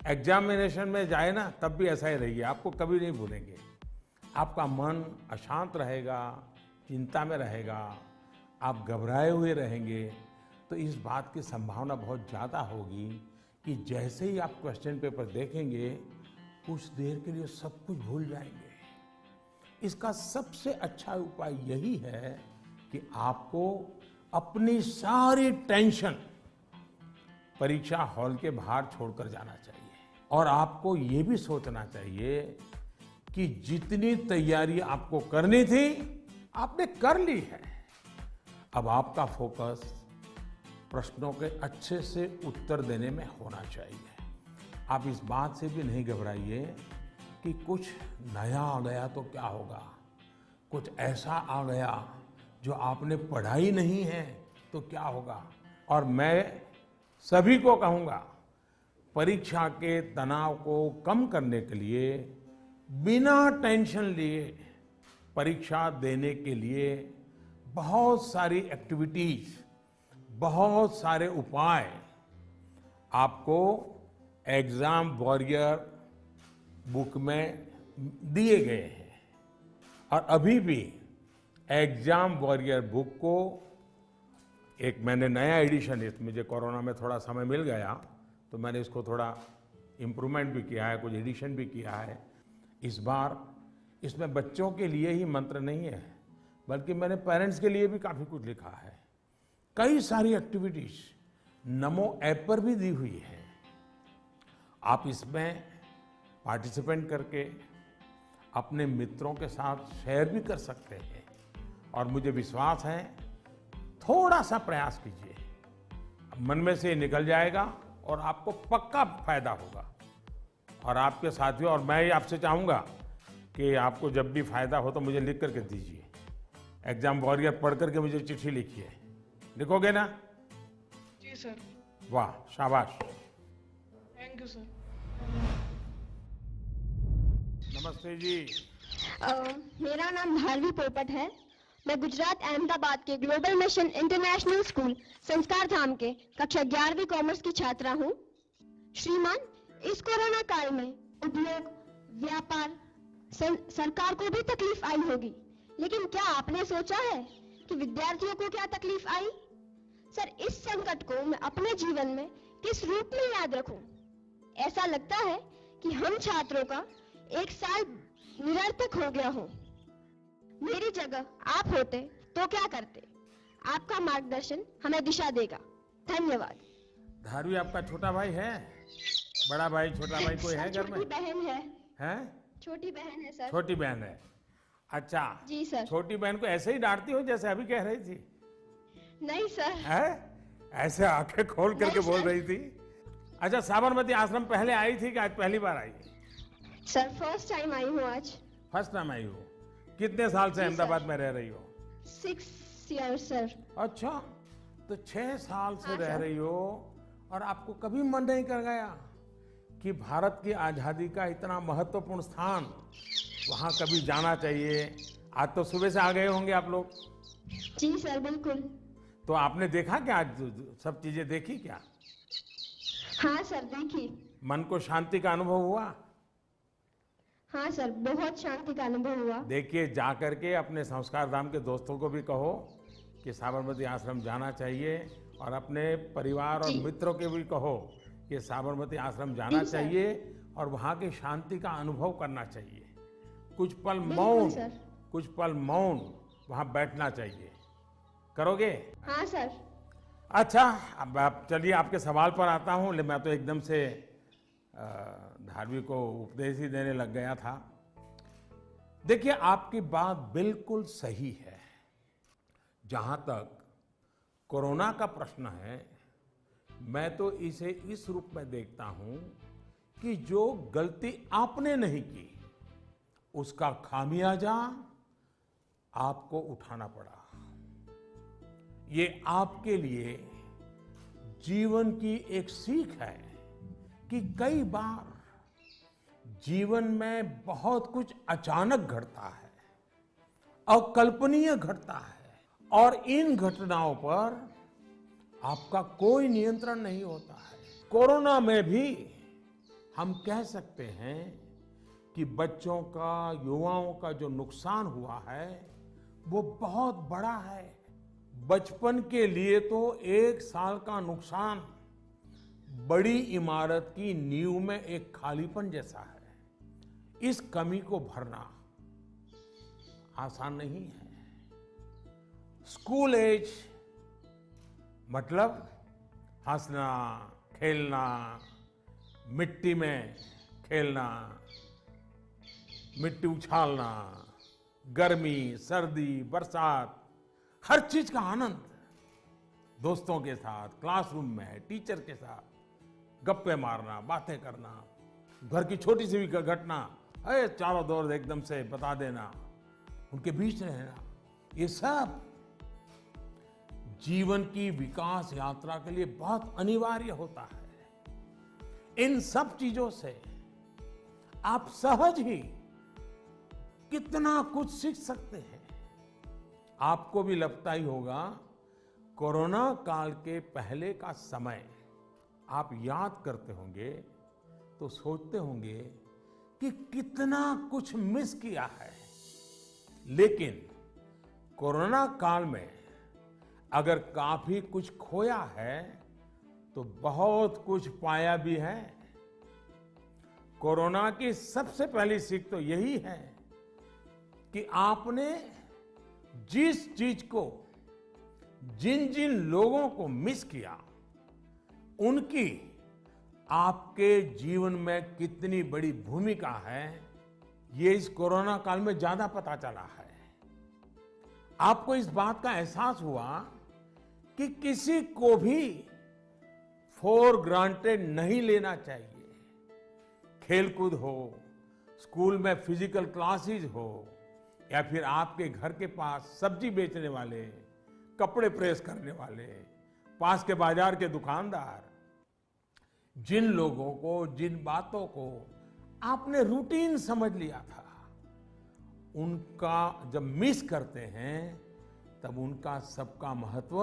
एग्जामिनेशन में जाए ना तब भी ऐसा ही रहिए, आपको कभी नहीं भूलेंगे। आपका मन अशांत रहेगा, चिंता में रहेगा, आप घबराए हुए रहेंगे, तो इस बात की संभावना बहुत ज़्यादा होगी कि जैसे ही आप क्वेश्चन पेपर देखेंगे कुछ देर के लिए सब कुछ भूल जाएंगे। इसका सबसे अच्छा उपाय यही है कि आपको अपनी सारी टेंशन परीक्षा हॉल के बाहर छोड़कर जाना चाहिए, और आपको ये भी सोचना चाहिए कि जितनी तैयारी आपको करनी थी आपने कर ली है। अब आपका फोकस प्रश्नों के अच्छे से उत्तर देने में होना चाहिए। आप इस बात से भी नहीं घबराइए कि कुछ नया आ गया तो क्या होगा, कुछ ऐसा आ गया जो आपने पढ़ा ही नहीं है तो क्या होगा। और मैं सभी को कहूँगा, परीक्षा के तनाव को कम करने के लिए बिना टेंशन लिए परीक्षा देने के लिए बहुत सारी एक्टिविटीज, बहुत सारे उपाय आपको एग्जाम वॉरियर बुक में दिए गए हैं। और अभी भी एग्जाम वॉरियर बुक को एक मैंने नया एडिशन, मुझे कोरोना में थोड़ा समय मिल गया तो मैंने इसको थोड़ा इम्प्रूवमेंट भी किया है, कुछ एडिशन भी किया है। इस बार इसमें बच्चों के लिए ही मंत्र नहीं है, बल्कि मैंने पेरेंट्स के लिए भी काफ़ी कुछ लिखा है। कई सारी एक्टिविटीज नमो ऐप पर भी दी हुई है। आप इसमें पार्टिसिपेट करके अपने मित्रों के साथ शेयर भी कर सकते हैं। और मुझे विश्वास है, थोड़ा सा प्रयास कीजिए, मन में से निकल जाएगा और आपको पक्का फायदा होगा। और आपके साथियों, और मैं आपसे चाहूँगा कि आपको जब भी फायदा हो तो मुझे लिख करके दीजिए। एग्जाम वॉरियर पढ़ करके मुझे चिट्ठी लिखिए। लिखोगे ना? जी सर। वाह, शाबाश। Thank you sir. नमस्ते जी। मेरा नाम भारवी पोपट है। मैं गुजरात अहमदाबाद के ग्लोबल मिशन इंटरनेशनल स्कूल संस्कार धाम के कक्षा 11वीं कॉमर्स की छात्रा हूँ। श्रीमान, इस कोरोना काल में उद्योग, व्यापार, सरकार को भी तकलीफ आई होगी, लेकिन क्या आपने सोचा है कि विद्यार्थियों को क्या तकलीफ आई? सर, इस संकट को मैं अपने जीवन में किस रूप में याद रखूं? ऐसा लगता है कि हम छात्रों का एक साल निरर्थक हो गया हो। मेरी जगह आप होते तो क्या करते? आपका मार्गदर्शन हमें दिशा देगा। धन्यवाद। धारवी आपका छोटा भाई है? बड़ा भाई, छोटा भाई कोई है घर में? छोटी बहन है। हैं? छोटी बहन है सर। छोटी बहन है। अच्छा जी सर। छोटी बहन को ऐसे ही डांटती हो जैसे अभी कह रही थी? नहीं सर। है? ऐसे आंखें खोल करके बोल रही थी? अच्छा, साबरमती आश्रम पहले आई थी कि आज पहली बार आई? सर, फर्स्ट टाइम आई हूँ आज। फर्स्ट टाइम आई हो? कितने साल से अहमदाबाद में रह रही हो? 6 years सर। अच्छा, तो 6 साल से हाँ, रह सर। रही हो और आपको कभी मन नहीं कर गया कि भारत की आजादी का इतना महत्वपूर्ण स्थान, वहां कभी जाना चाहिए? आज तो सुबह से आ गए होंगे आप लोग। जी सर, बिल्कुल। तो आपने देखा क्या? आज सब चीजें देखी क्या? हाँ सर, देखी। मन को शांति का अनुभव हुआ? हाँ सर, बहुत शांति का अनुभव हुआ। देखिए, जा करके अपने संस्कार धाम के दोस्तों को भी कहो कि साबरमती आश्रम जाना चाहिए, और अपने परिवार और मित्रों के भी कहो कि साबरमती आश्रम जाना चाहिए और वहाँ की शांति का अनुभव करना चाहिए। कुछ पल मौन वहाँ बैठना चाहिए। करोगे? हाँ सर। अच्छा, अब आप चलिए, आपके सवाल पर आता हूँ। मैं तो एकदम से धारवी को उपदेश ही देने लग गया था। देखिए, आपकी बात बिल्कुल सही है। जहां तक कोरोना का प्रश्न है, मैं तो इसे इस रूप में देखता हूं कि जो गलती आपने नहीं की, उसका खामियाजा आपको उठाना पड़ा। ये आपके लिए जीवन की एक सीख है कि कई बार जीवन में बहुत कुछ अचानक घटता है, अकल्पनीय घटता है, और इन घटनाओं पर आपका कोई नियंत्रण नहीं होता है। कोरोना में भी हम कह सकते हैं कि बच्चों का, युवाओं का जो नुकसान हुआ है वो बहुत बड़ा है। बचपन के लिए तो 1 साल का नुकसान बड़ी इमारत की नींव में एक खालीपन जैसा है। इस कमी को भरना आसान नहीं है। स्कूल एज मतलब हंसना, खेलना, मिट्टी में खेलना, मिट्टी उछालना, गर्मी, सर्दी, बरसात, हर चीज का आनंद, दोस्तों के साथ, क्लासरूम में, टीचर के साथ गप्पे मारना, बातें करना, घर की छोटी सी भी घटना चारों दौर एकदम से बता देना, उनके बीच रहना, ये सब जीवन की विकास यात्रा के लिए बहुत अनिवार्य होता है। इन सब चीजों से आप सहज ही कितना कुछ सीख सकते हैं। आपको भी लगता ही होगा, कोरोना काल के पहले का समय आप याद करते होंगे तो सोचते होंगे कि कितना कुछ मिस किया है। लेकिन कोरोना काल में अगर काफी कुछ खोया है तो बहुत कुछ पाया भी है। कोरोना की सबसे पहली सीख तो यही है कि आपने जिस चीज को, जिन जिन लोगों को मिस किया, उनकी आपके जीवन में कितनी बड़ी भूमिका है, ये इस कोरोना काल में ज्यादा पता चला है। आपको इस बात का एहसास हुआ कि किसी को भी फॉर ग्रांटेड नहीं लेना चाहिए। खेलकूद हो, स्कूल में फिजिकल क्लासेस हो, या फिर आपके घर के पास सब्जी बेचने वाले, कपड़े प्रेस करने वाले, पास के बाजार के दुकानदार, जिन लोगों को, जिन बातों को आपने रूटीन समझ लिया था, उनका जब मिस करते हैं तब उनका सबका महत्व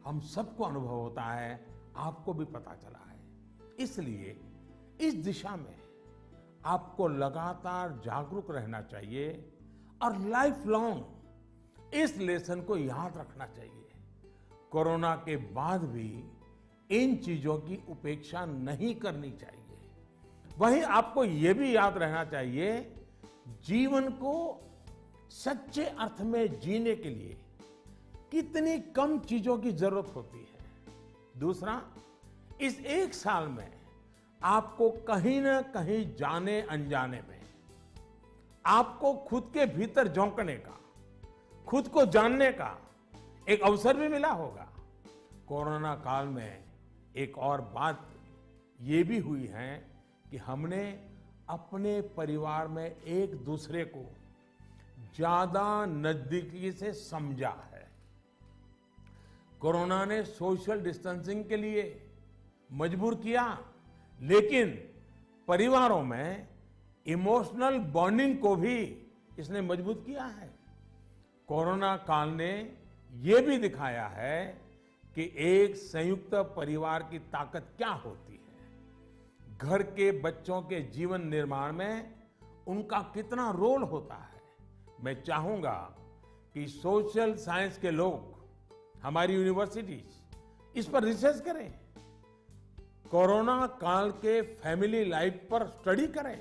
हम सबको अनुभव होता है, आपको भी पता चला है। इसलिए इस दिशा में आपको लगातार जागरूक रहना चाहिए और लाइफ लॉन्ग इस लेसन को याद रखना चाहिए। कोरोना के बाद भी इन चीजों की उपेक्षा नहीं करनी चाहिए। वहीं आपको यह भी याद रहना चाहिए, जीवन को सच्चे अर्थ में जीने के लिए कितनी कम चीजों की जरूरत होती है। दूसरा, इस एक साल में आपको कहीं ना कहीं जाने अनजाने में आपको खुद के भीतर झोंकने का, खुद को जानने का एक अवसर भी मिला होगा। कोरोना काल में एक और बात ये भी हुई है कि हमने अपने परिवार में एक दूसरे को ज्यादा नजदीकी से समझा है। कोरोना ने सोशल डिस्टेंसिंग के लिए मजबूर किया, लेकिन परिवारों में इमोशनल बॉन्डिंग को भी इसने मजबूत किया है। कोरोना काल ने ये भी दिखाया है कि एक संयुक्त परिवार की ताकत क्या होती है, घर के बच्चों के जीवन निर्माण में उनका कितना रोल होता है। मैं चाहूंगा कि सोशल साइंस के लोग, हमारी यूनिवर्सिटीज इस पर रिसर्च करें, कोरोना काल के फैमिली लाइफ पर स्टडी करें,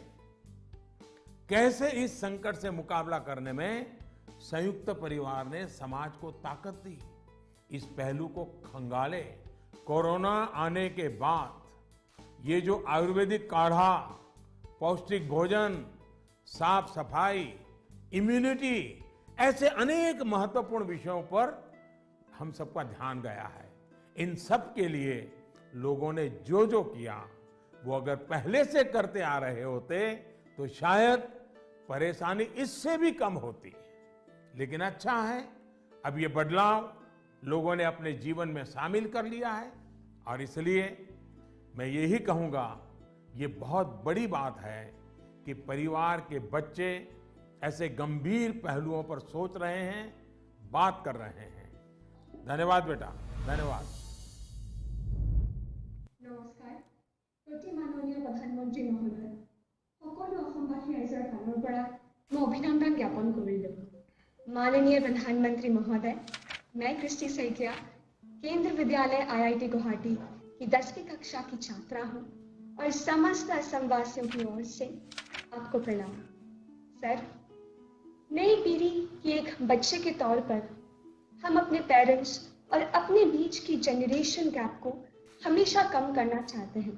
कैसे इस संकट से मुकाबला करने में संयुक्त परिवार ने समाज को ताकत दी। इस पहलू को खंगाले। कोरोना आने के बाद ये जो आयुर्वेदिक काढ़ा, पौष्टिक भोजन, साफ सफाई, इम्यूनिटी, ऐसे अनेक महत्वपूर्ण विषयों पर हम सबका ध्यान गया है। इन सब के लिए लोगों ने जो जो किया, वो अगर पहले से करते आ रहे होते तो शायद परेशानी इससे भी कम होती। लेकिन अच्छा है, अब ये बदलाव लोगों ने अपने जीवन में शामिल कर लिया है, और इसलिए मैं यही कहूंगा, ये बहुत बड़ी बात है कि परिवार के बच्चे ऐसे गंभीर पहलुओं पर सोच रहे हैं, बात कर रहे हैं। धन्यवाद बेटा, धन्यवाद। नमस्कार। प्रति माननीय प्रधानमंत्री महोदय, সকলো অসমবাসী ৰাইজৰ ফালৰ পৰা মই অভিনন্দন জ্ঞাপন কৰিলোঁ। माननीय प्रधानमंत्री महोदय, मैं कृष्टि सैकिया केंद्र विद्यालय IIT गुवाहाटी की 10वीं कक्षा की छात्रा हूँ और समस्त असमवासियों की ओर से आपको प्रणाम। सर, नई पीढ़ी की एक बच्चे के तौर पर हम अपने पेरेंट्स और अपने बीच की जनरेशन गैप को हमेशा कम करना चाहते हैं।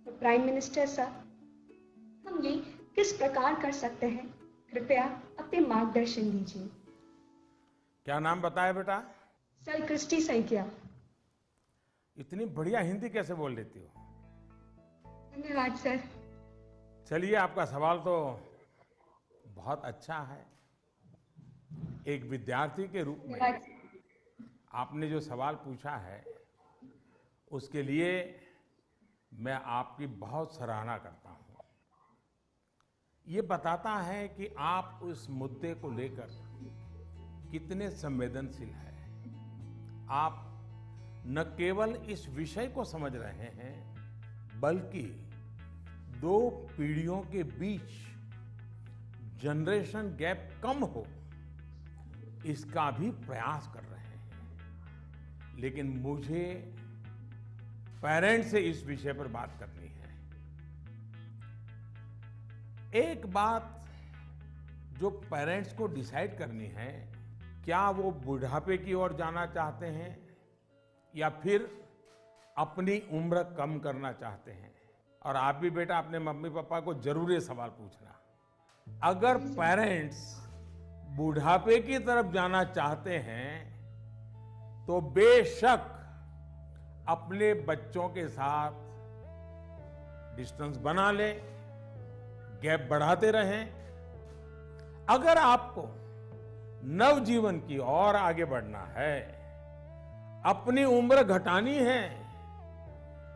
तो प्राइम मिनिस्टर साहब, हम ये किस प्रकार कर सकते हैं? कृपया अपने मार्गदर्शन दीजिए। क्या नाम बताया बेटा? सर, क्रिस्टी सैकिया। इतनी बढ़िया हिंदी कैसे बोल लेती हो? धन्यवाद सर। चलिए, आपका सवाल तो बहुत अच्छा है। एक विद्यार्थी के रूप में आपने जो सवाल पूछा है, उसके लिए मैं आपकी बहुत सराहना करता हूं। ये बताता है कि आप उस मुद्दे को लेकर कितने संवेदनशील हैं। आप न केवल इस विषय को समझ रहे हैं, बल्कि दो पीढ़ियों के बीच जनरेशन गैप कम हो, इसका भी प्रयास कर रहे हैं। लेकिन मुझे पेरेंट्स से इस विषय पर बात करनी है। एक बात जो पेरेंट्स को डिसाइड करनी है, क्या वो बुढ़ापे की ओर जाना चाहते हैं या फिर अपनी उम्र कम करना चाहते हैं। और आप भी बेटा अपने मम्मी पापा को जरूर ये सवाल पूछना, अगर पेरेंट्स बुढ़ापे की तरफ जाना चाहते हैं तो बेशक अपने बच्चों के साथ डिस्टेंस बना ले, गैप बढ़ाते रहें। अगर आपको नवजीवन की ओर आगे बढ़ना है, अपनी उम्र घटानी है,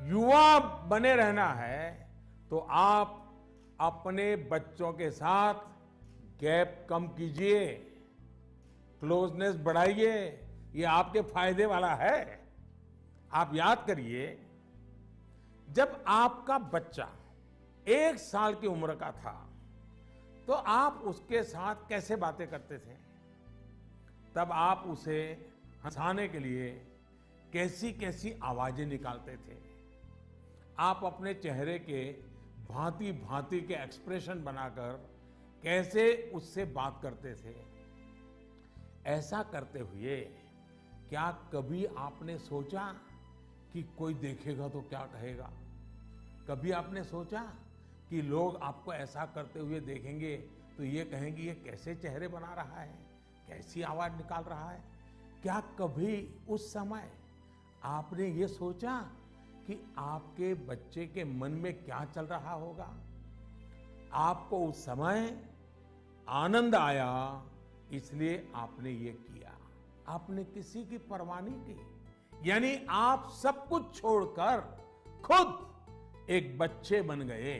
युवा बने रहना है, तो आप अपने बच्चों के साथ गैप कम कीजिए, क्लोजनेस बढ़ाइए। ये आपके फायदे वाला है। आप याद करिए, जब आपका बच्चा 1 साल की उम्र का था तो आप उसके साथ कैसे बातें करते थे? तब आप उसे हंसाने के लिए कैसी कैसी आवाजें निकालते थे? आप अपने चेहरे के भांति भांति के एक्सप्रेशन बनाकर कैसे उससे बात करते थे? ऐसा करते हुए क्या कभी आपने सोचा कि कोई देखेगा तो क्या कहेगा? कभी आपने सोचा कि लोग आपको ऐसा करते हुए देखेंगे तो ये कहेंगे ये कैसे चेहरे बना रहा है, कैसी आवाज निकाल रहा है? क्या कभी उस समय आपने ये सोचा कि आपके बच्चे के मन में क्या चल रहा होगा? आपको उस समय आनंद आया, इसलिए आपने ये किया। आपने किसी की परवाह नहीं की, यानी आप सब कुछ छोड़कर खुद एक बच्चे बन गए।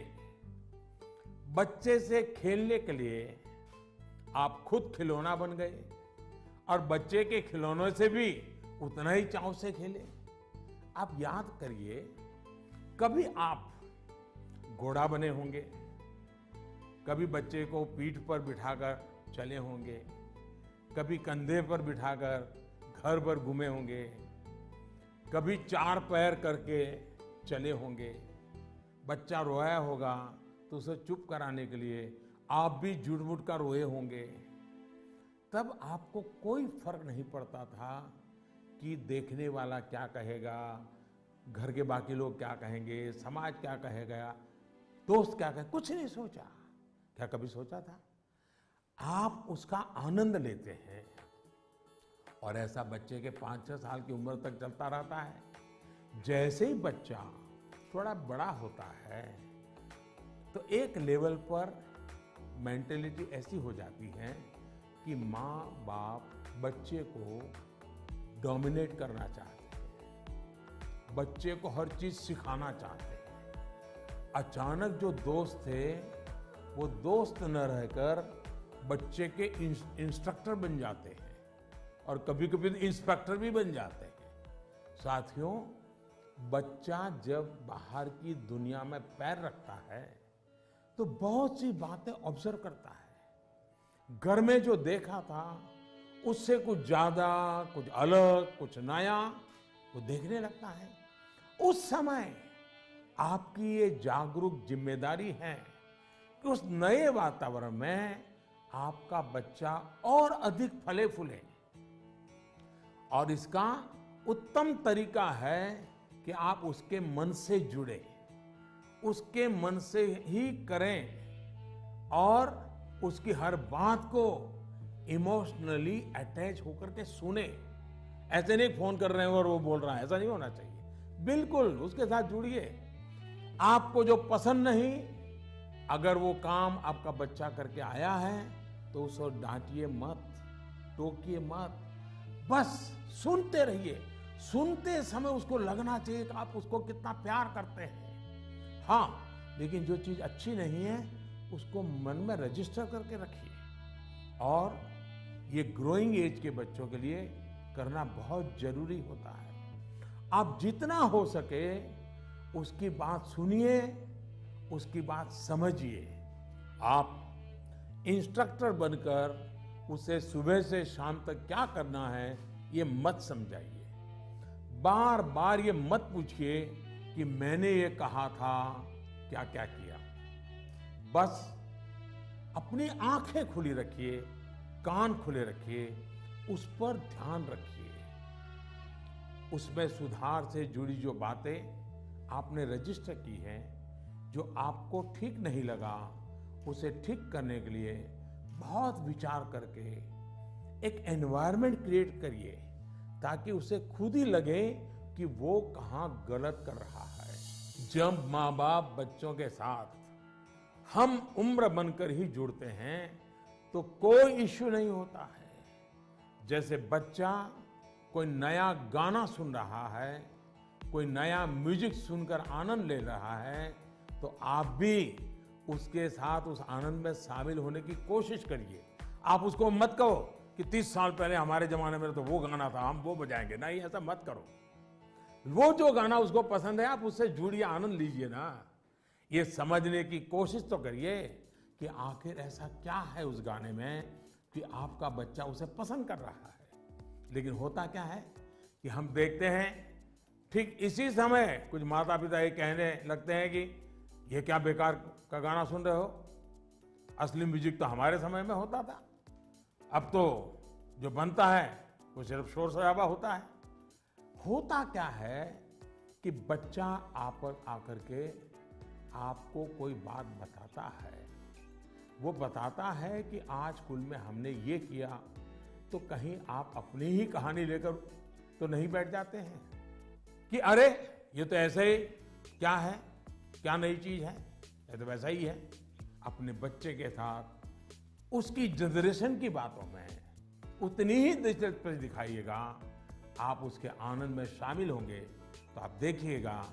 बच्चे से खेलने के लिए आप खुद खिलौना बन गए और बच्चे के खिलौनों से भी उतना ही चाव से खेले। आप याद करिए, कभी आप घोड़ा बने होंगे, कभी बच्चे को पीठ पर बिठाकर चले होंगे, कभी कंधे पर बिठाकर घर भर घूमे होंगे, कभी 4 पैर करके चले होंगे। बच्चा रोया होगा तो उसे चुप कराने के लिए आप भी झूठ-मूठ कर रोए होंगे। तब आपको कोई फर्क नहीं पड़ता था कि देखने वाला क्या कहेगा, घर के बाकी लोग क्या कहेंगे, समाज क्या कहेगा, दोस्त क्या कहेगा, कुछ नहीं सोचा। क्या कभी सोचा था? आप उसका आनंद लेते हैं और ऐसा बच्चे के 5-6 साल की उम्र तक चलता रहता है। जैसे ही बच्चा थोड़ा बड़ा होता है तो एक लेवल पर मेंटेलिटी ऐसी हो जाती है कि माँ बाप बच्चे को डोमिनेट करना चाहते हैं, बच्चे को हर चीज सिखाना चाहते हैं। अचानक जो दोस्त थे वो दोस्त न रहकर बच्चे के इंस्ट्रक्टर बन जाते हैं और कभी कभी इंस्पेक्टर भी बन जाते हैं। साथियों, बच्चा जब बाहर की दुनिया में पैर रखता है तो बहुत सी बातें ऑब्जर्व करता है। घर में जो देखा था उससे कुछ ज्यादा, कुछ अलग, कुछ नया वो देखने लगता है। उस समय आपकी ये जागरूक जिम्मेदारी है कि उस नए वातावरण में आपका बच्चा और अधिक फले फूले। और इसका उत्तम तरीका है कि आप उसके मन से जुड़े, उसके मन से ही करें और उसकी हर बात को इमोशनली अटैच होकर के सुने। ऐसे नहीं फोन कर रहे हैं और वो बोल रहा है, ऐसा नहीं होना चाहिए। बिल्कुल उसके साथ जुड़िए। आपको जो पसंद नहीं, अगर वो काम आपका बच्चा करके आया है तो उसको डांटिए मत, टोकिए मत, बस सुनते रहिए। सुनते समय उसको लगना चाहिए कि आप उसको कितना प्यार करते हैं। हाँ, लेकिन जो चीज अच्छी नहीं है उसको मन में रजिस्टर करके रखिए। और ये ग्रोइंग एज के बच्चों के लिए करना बहुत जरूरी होता है। आप जितना हो सके उसकी बात सुनिए, उसकी बात समझिए। आप इंस्ट्रक्टर बनकर उसे सुबह से शाम तक क्या करना है ये मत समझाइए। बार बार ये मत पूछिए कि मैंने ये कहा था, क्या क्या किया। बस अपनी आंखें खुली रखिए, कान खुले रखिए, उस पर ध्यान रखिए। उसमें सुधार से जुड़ी जो बातें आपने रजिस्टर की हैं, जो आपको ठीक नहीं लगा उसे ठीक करने के लिए बहुत विचार करके एक एनवायरनमेंट क्रिएट करिए ताकि उसे खुद ही लगे कि वो कहाँ गलत कर रहा है। जब माँ बाप बच्चों के साथ हम उम्र बनकर ही जुड़ते हैं तो कोई इश्यू नहीं होता है। जैसे बच्चा कोई नया गाना सुन रहा है, कोई नया म्यूजिक सुनकर आनंद ले रहा है, तो आप भी उसके साथ उस आनंद में शामिल होने की कोशिश करिए। आप उसको मत कहो कि 30 साल पहले हमारे जमाने में तो वो गाना था, हम वो बजाएंगे। नहीं, ऐसा मत करो। वो जो गाना उसको पसंद है आप उससे जुड़िए, आनंद लीजिए ना। ये समझने की कोशिश तो करिए कि आखिर ऐसा क्या है उस गाने में कि आपका बच्चा उसे पसंद कर रहा है। लेकिन होता क्या है कि हम देखते हैं ठीक इसी समय कुछ माता पिता ये कहने लगते हैं कि ये क्या बेकार का गाना सुन रहे हो, असली म्यूजिक तो हमारे समय में होता था। अब तो जो बनता है वो सिर्फ शोर शराबा होता है। होता क्या है कि बच्चा आप पर आकर के आपको कोई बात बताता है। वो बताता है कि आज स्कूल में हमने ये किया, तो कहीं आप अपनी ही कहानी लेकर तो नहीं बैठ जाते हैं कि अरे ये तो ऐसे ही क्या है, क्या नई चीज है, ये तो वैसा ही है। अपने बच्चे के साथ उसकी जनरेशन की बातों में उतनी ही दिलचस्पी दिखाइएगा, आप उसके आनंद में शामिल होंगे तो आप देखिएगा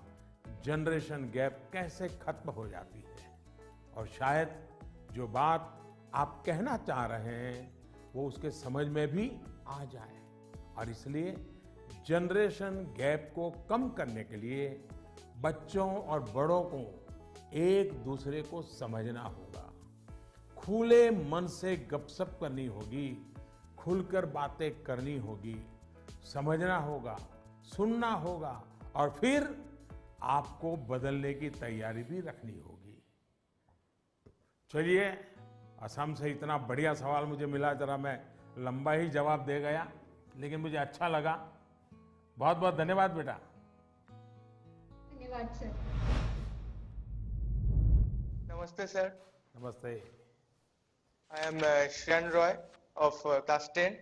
जनरेशन गैप कैसे खत्म हो जाती है। और शायद जो बात आप कहना चाह रहे हैं वो उसके समझ में भी आ जाए। और इसलिए जनरेशन गैप को कम करने के लिए बच्चों और बड़ों को एक दूसरे को समझना होगा, खुले मन से गपशप करनी होगी, खुलकर बातें करनी होगी, समझना होगा, सुनना होगा और फिर आपको बदलने की तैयारी भी रखनी होगी। चलिए, असम से इतना बढ़िया सवाल मुझे मिला, जरा मैं लंबा ही जवाब दे गया, लेकिन मुझे अच्छा लगा। बहुत बहुत धन्यवाद बेटा। धन्यवाद सर। Namaste sir. नमस्ते। I am Shran Roy of class 10.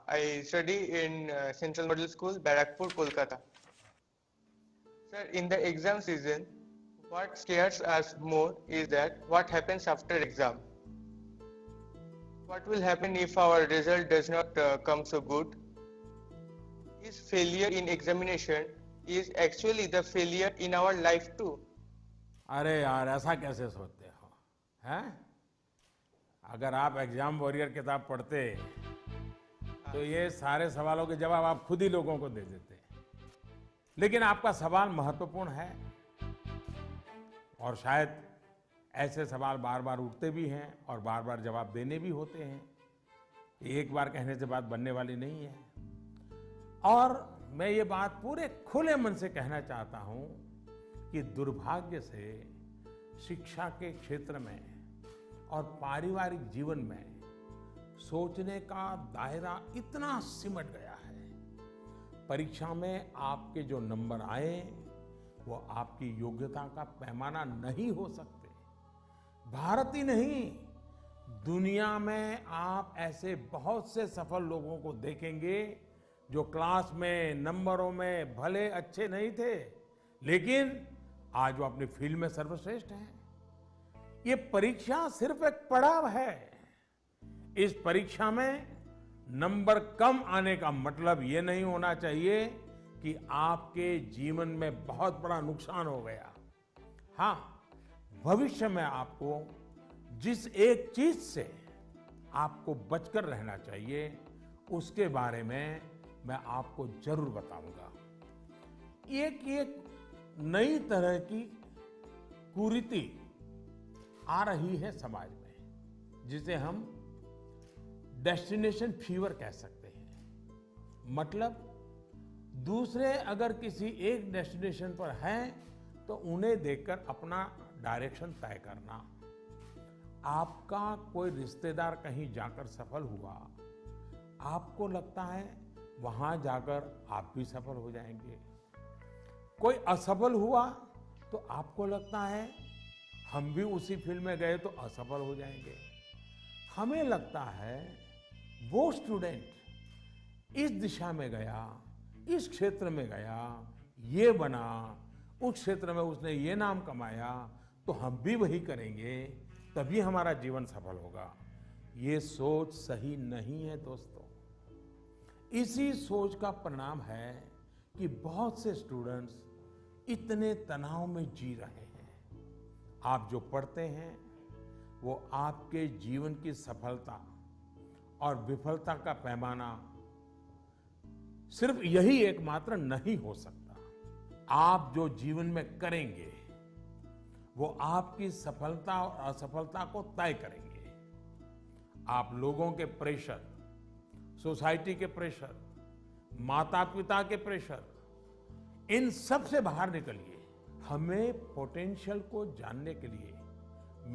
I study in Central Model School, Barakpur, Kolkata. Sir, in the exam season, what scares us more is that what happens after exam. What will happen if our result does not come so good? Is failure in examination is actually the failure in our life too? अरे यार, ऐसा कैसे सोचते हो, हैं? अगर आप exam warrior किताब पढ़ते तो ये सारे सवालों के जवाब आप खुद ही लोगों को दे देते। लेकिन आपका सवाल महत्वपूर्ण है और शायद ऐसे सवाल बार बार उठते भी हैं और बार बार जवाब देने भी होते हैं। एक बार कहने से बात बनने वाली नहीं है। और मैं ये बात पूरे खुले मन से कहना चाहता हूं कि दुर्भाग्य से शिक्षा के क्षेत्र में और पारिवारिक जीवन में सोचने का दायरा इतना सिमट गया है। परीक्षा में आपके जो नंबर आए वो आपकी योग्यता का पैमाना नहीं हो सकते। भारत ही नहीं, दुनिया में आप ऐसे बहुत से सफल लोगों को देखेंगे जो क्लास में नंबरों में भले अच्छे नहीं थे, लेकिन आज वो अपनी फील्ड में सर्वश्रेष्ठ हैं। ये परीक्षा सिर्फ एक पड़ाव है। इस परीक्षा में नंबर कम आने का मतलब ये नहीं होना चाहिए कि आपके जीवन में बहुत बड़ा नुकसान हो गया। हाँ, भविष्य में आपको जिस एक चीज से आपको बचकर रहना चाहिए उसके बारे में मैं आपको जरूर बताऊंगा। एक नई तरह की कुरीति आ रही है समाज में, जिसे हम डेस्टिनेशन फीवर कह सकते हैं। मतलब दूसरे अगर किसी एक डेस्टिनेशन पर हैं तो उन्हें देखकर अपना डायरेक्शन तय करना। आपका कोई रिश्तेदार कहीं जाकर सफल हुआ, आपको लगता है वहां जाकर आप भी सफल हो जाएंगे। कोई असफल हुआ तो आपको लगता है हम भी उसी फील्ड में गए तो असफल हो जाएंगे। हमें लगता है वो स्टूडेंट इस दिशा में गया, इस क्षेत्र में गया, ये बना, उस क्षेत्र में उसने ये नाम कमाया, तो हम भी वही करेंगे, तभी हमारा जीवन सफल होगा। ये सोच सही नहीं है दोस्तों। इसी सोच का परिणाम है कि बहुत से स्टूडेंट्स इतने तनाव में जी रहे हैं। आप जो पढ़ते हैं वो आपके जीवन की सफलता और विफलता का पैमाना सिर्फ यही एकमात्र नहीं हो सकता। आप जो जीवन में करेंगे वो आपकी सफलता और असफलता को तय करेंगे। आप लोगों के प्रेशर, सोसाइटी के प्रेशर, माता पिता के प्रेशर, इन सब से बाहर निकलिए। हमें पोटेंशियल को जानने के लिए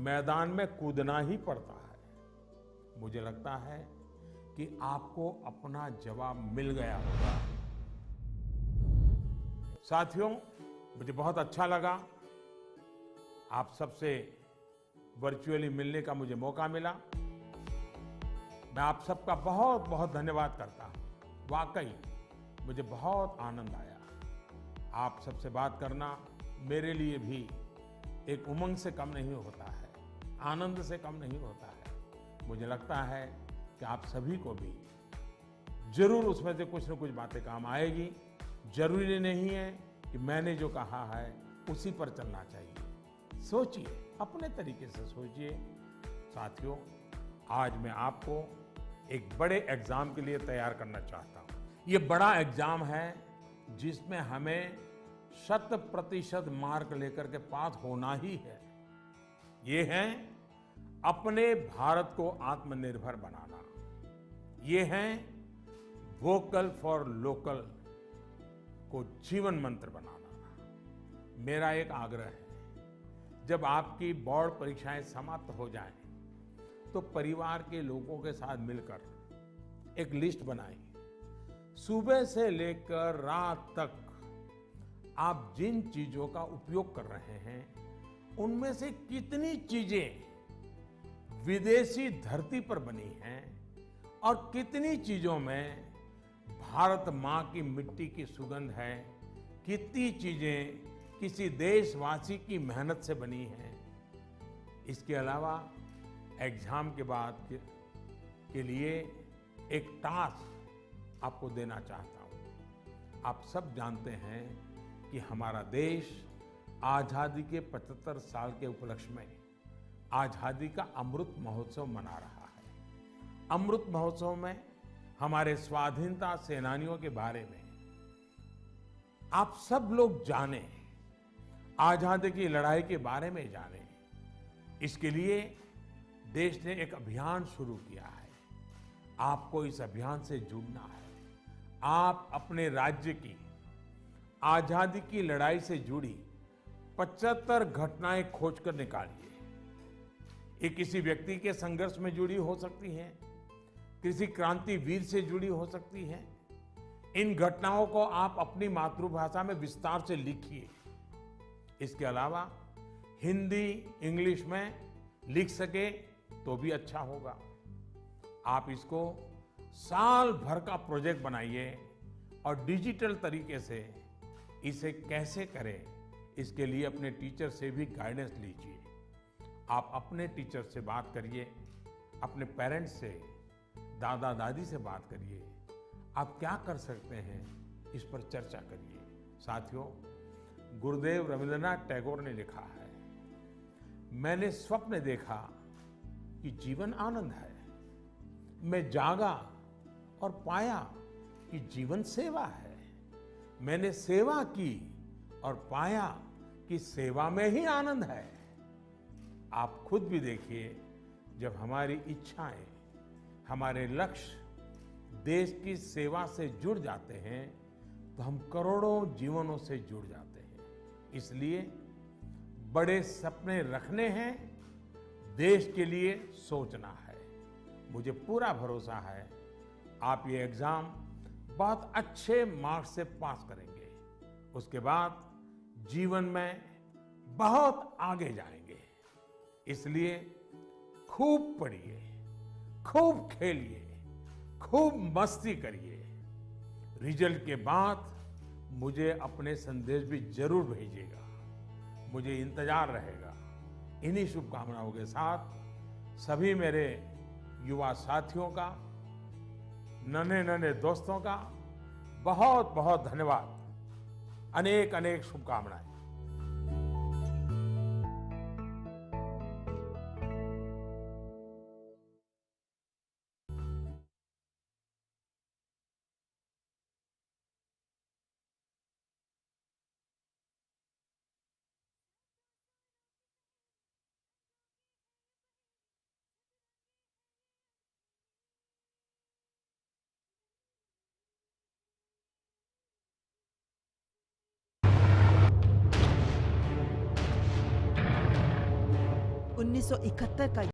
मैदान में कूदना ही पड़ता है। मुझे लगता है कि आपको अपना जवाब मिल गया होगा। साथियों, मुझे बहुत अच्छा लगा आप सबसे वर्चुअली मिलने का मुझे मौका मिला। मैं आप सबका बहुत बहुत धन्यवाद करता हूं। वाकई मुझे बहुत आनंद आया। आप सबसे बात करना मेरे लिए भी एक उमंग से कम नहीं होता है, आनंद से कम नहीं होता है। मुझे लगता है कि आप सभी को भी जरूर उसमें से कुछ न कुछ बातें काम आएगी। जरूरी नहीं है कि मैंने जो कहा है उसी पर चलना चाहिए। सोचिए, अपने तरीके से सोचिए। साथियों, आज मैं आपको एक बड़े एग्जाम के लिए तैयार करना चाहता हूं। ये बड़ा एग्जाम है जिसमें हमें 100% मार्क लेकर के पास होना ही है। ये है अपने भारत को आत्मनिर्भर बनाना। ये है वोकल फॉर लोकल को जीवन मंत्र बनाना। मेरा एक आग्रह है, जब आपकी बोर्ड परीक्षाएं समाप्त हो जाएं, तो परिवार के लोगों के साथ मिलकर एक लिस्ट बनाएं। सुबह से लेकर रात तक आप जिन चीजों का उपयोग कर रहे हैं, उनमें से कितनी चीजें विदेशी धरती पर बनी हैं और कितनी चीजों में भारत मां की मिट्टी की सुगंध है, कितनी चीजें किसी देशवासी की मेहनत से बनी हैं। इसके अलावा एग्जाम के बाद के लिए एक टास्क आपको देना चाहता हूं। आप सब जानते हैं कि हमारा देश आजादी के 75 साल के उपलक्ष्य में आजादी का अमृत महोत्सव मना रहा है। अमृत महोत्सव में हमारे स्वाधीनता सेनानियों के बारे में आप सब लोग जानें, आजादी की लड़ाई के बारे में जानें। इसके लिए देश ने एक अभियान शुरू किया है। आपको इस अभियान से जुड़ना है। आप अपने राज्य की आजादी की लड़ाई से जुड़ी 75 घटनाएं खोजकर निकालिए। ये किसी व्यक्ति के संघर्ष में जुड़ी हो सकती हैं, किसी क्रांतिवीर से जुड़ी हो सकती हैं। इन घटनाओं को आप अपनी मातृभाषा में विस्तार से लिखिए। इसके अलावा हिंदी, इंग्लिश में लिख सके तो भी अच्छा होगा। आप इसको साल भर का प्रोजेक्ट बनाइए और डिजिटल तरीके से इसे कैसे करें, इसके लिए अपने टीचर से भी गाइडेंस लीजिए। आप अपने टीचर से बात करिए, अपने पेरेंट्स से, दादा दादी से बात करिए। आप क्या कर सकते हैं, इस पर चर्चा करिए। साथियों, गुरुदेव रविंद्रनाथ टैगोर ने लिखा है, मैंने स्वप्न देखा कि जीवन आनंद है। मैं जागा और पाया कि जीवन सेवा है। मैंने सेवा की और पाया कि सेवा में ही आनंद है। आप खुद भी देखिए, जब हमारी इच्छाएं, हमारे लक्ष्य देश की सेवा से जुड़ जाते हैं, तो हम करोड़ों जीवनों से जुड़ जाते हैं। इसलिए बड़े सपने रखने हैं, देश के लिए सोचना है। मुझे पूरा भरोसा है आप ये एग्जाम बहुत अच्छे मार्क्स से पास करेंगे। उसके बाद जीवन में बहुत आगे जाएंगे। इसलिए खूब पढ़िए, खूब खेलिए, खूब मस्ती करिए। रिजल्ट के बाद मुझे अपने संदेश भी जरूर भेजिएगा, मुझे इंतजार रहेगा। इन्हीं शुभकामनाओं के साथ सभी मेरे युवा साथियों का, नन्हे नन्हे दोस्तों का बहुत बहुत धन्यवाद। अनेक अनेक शुभकामनाएं। उन्नीस 1971 का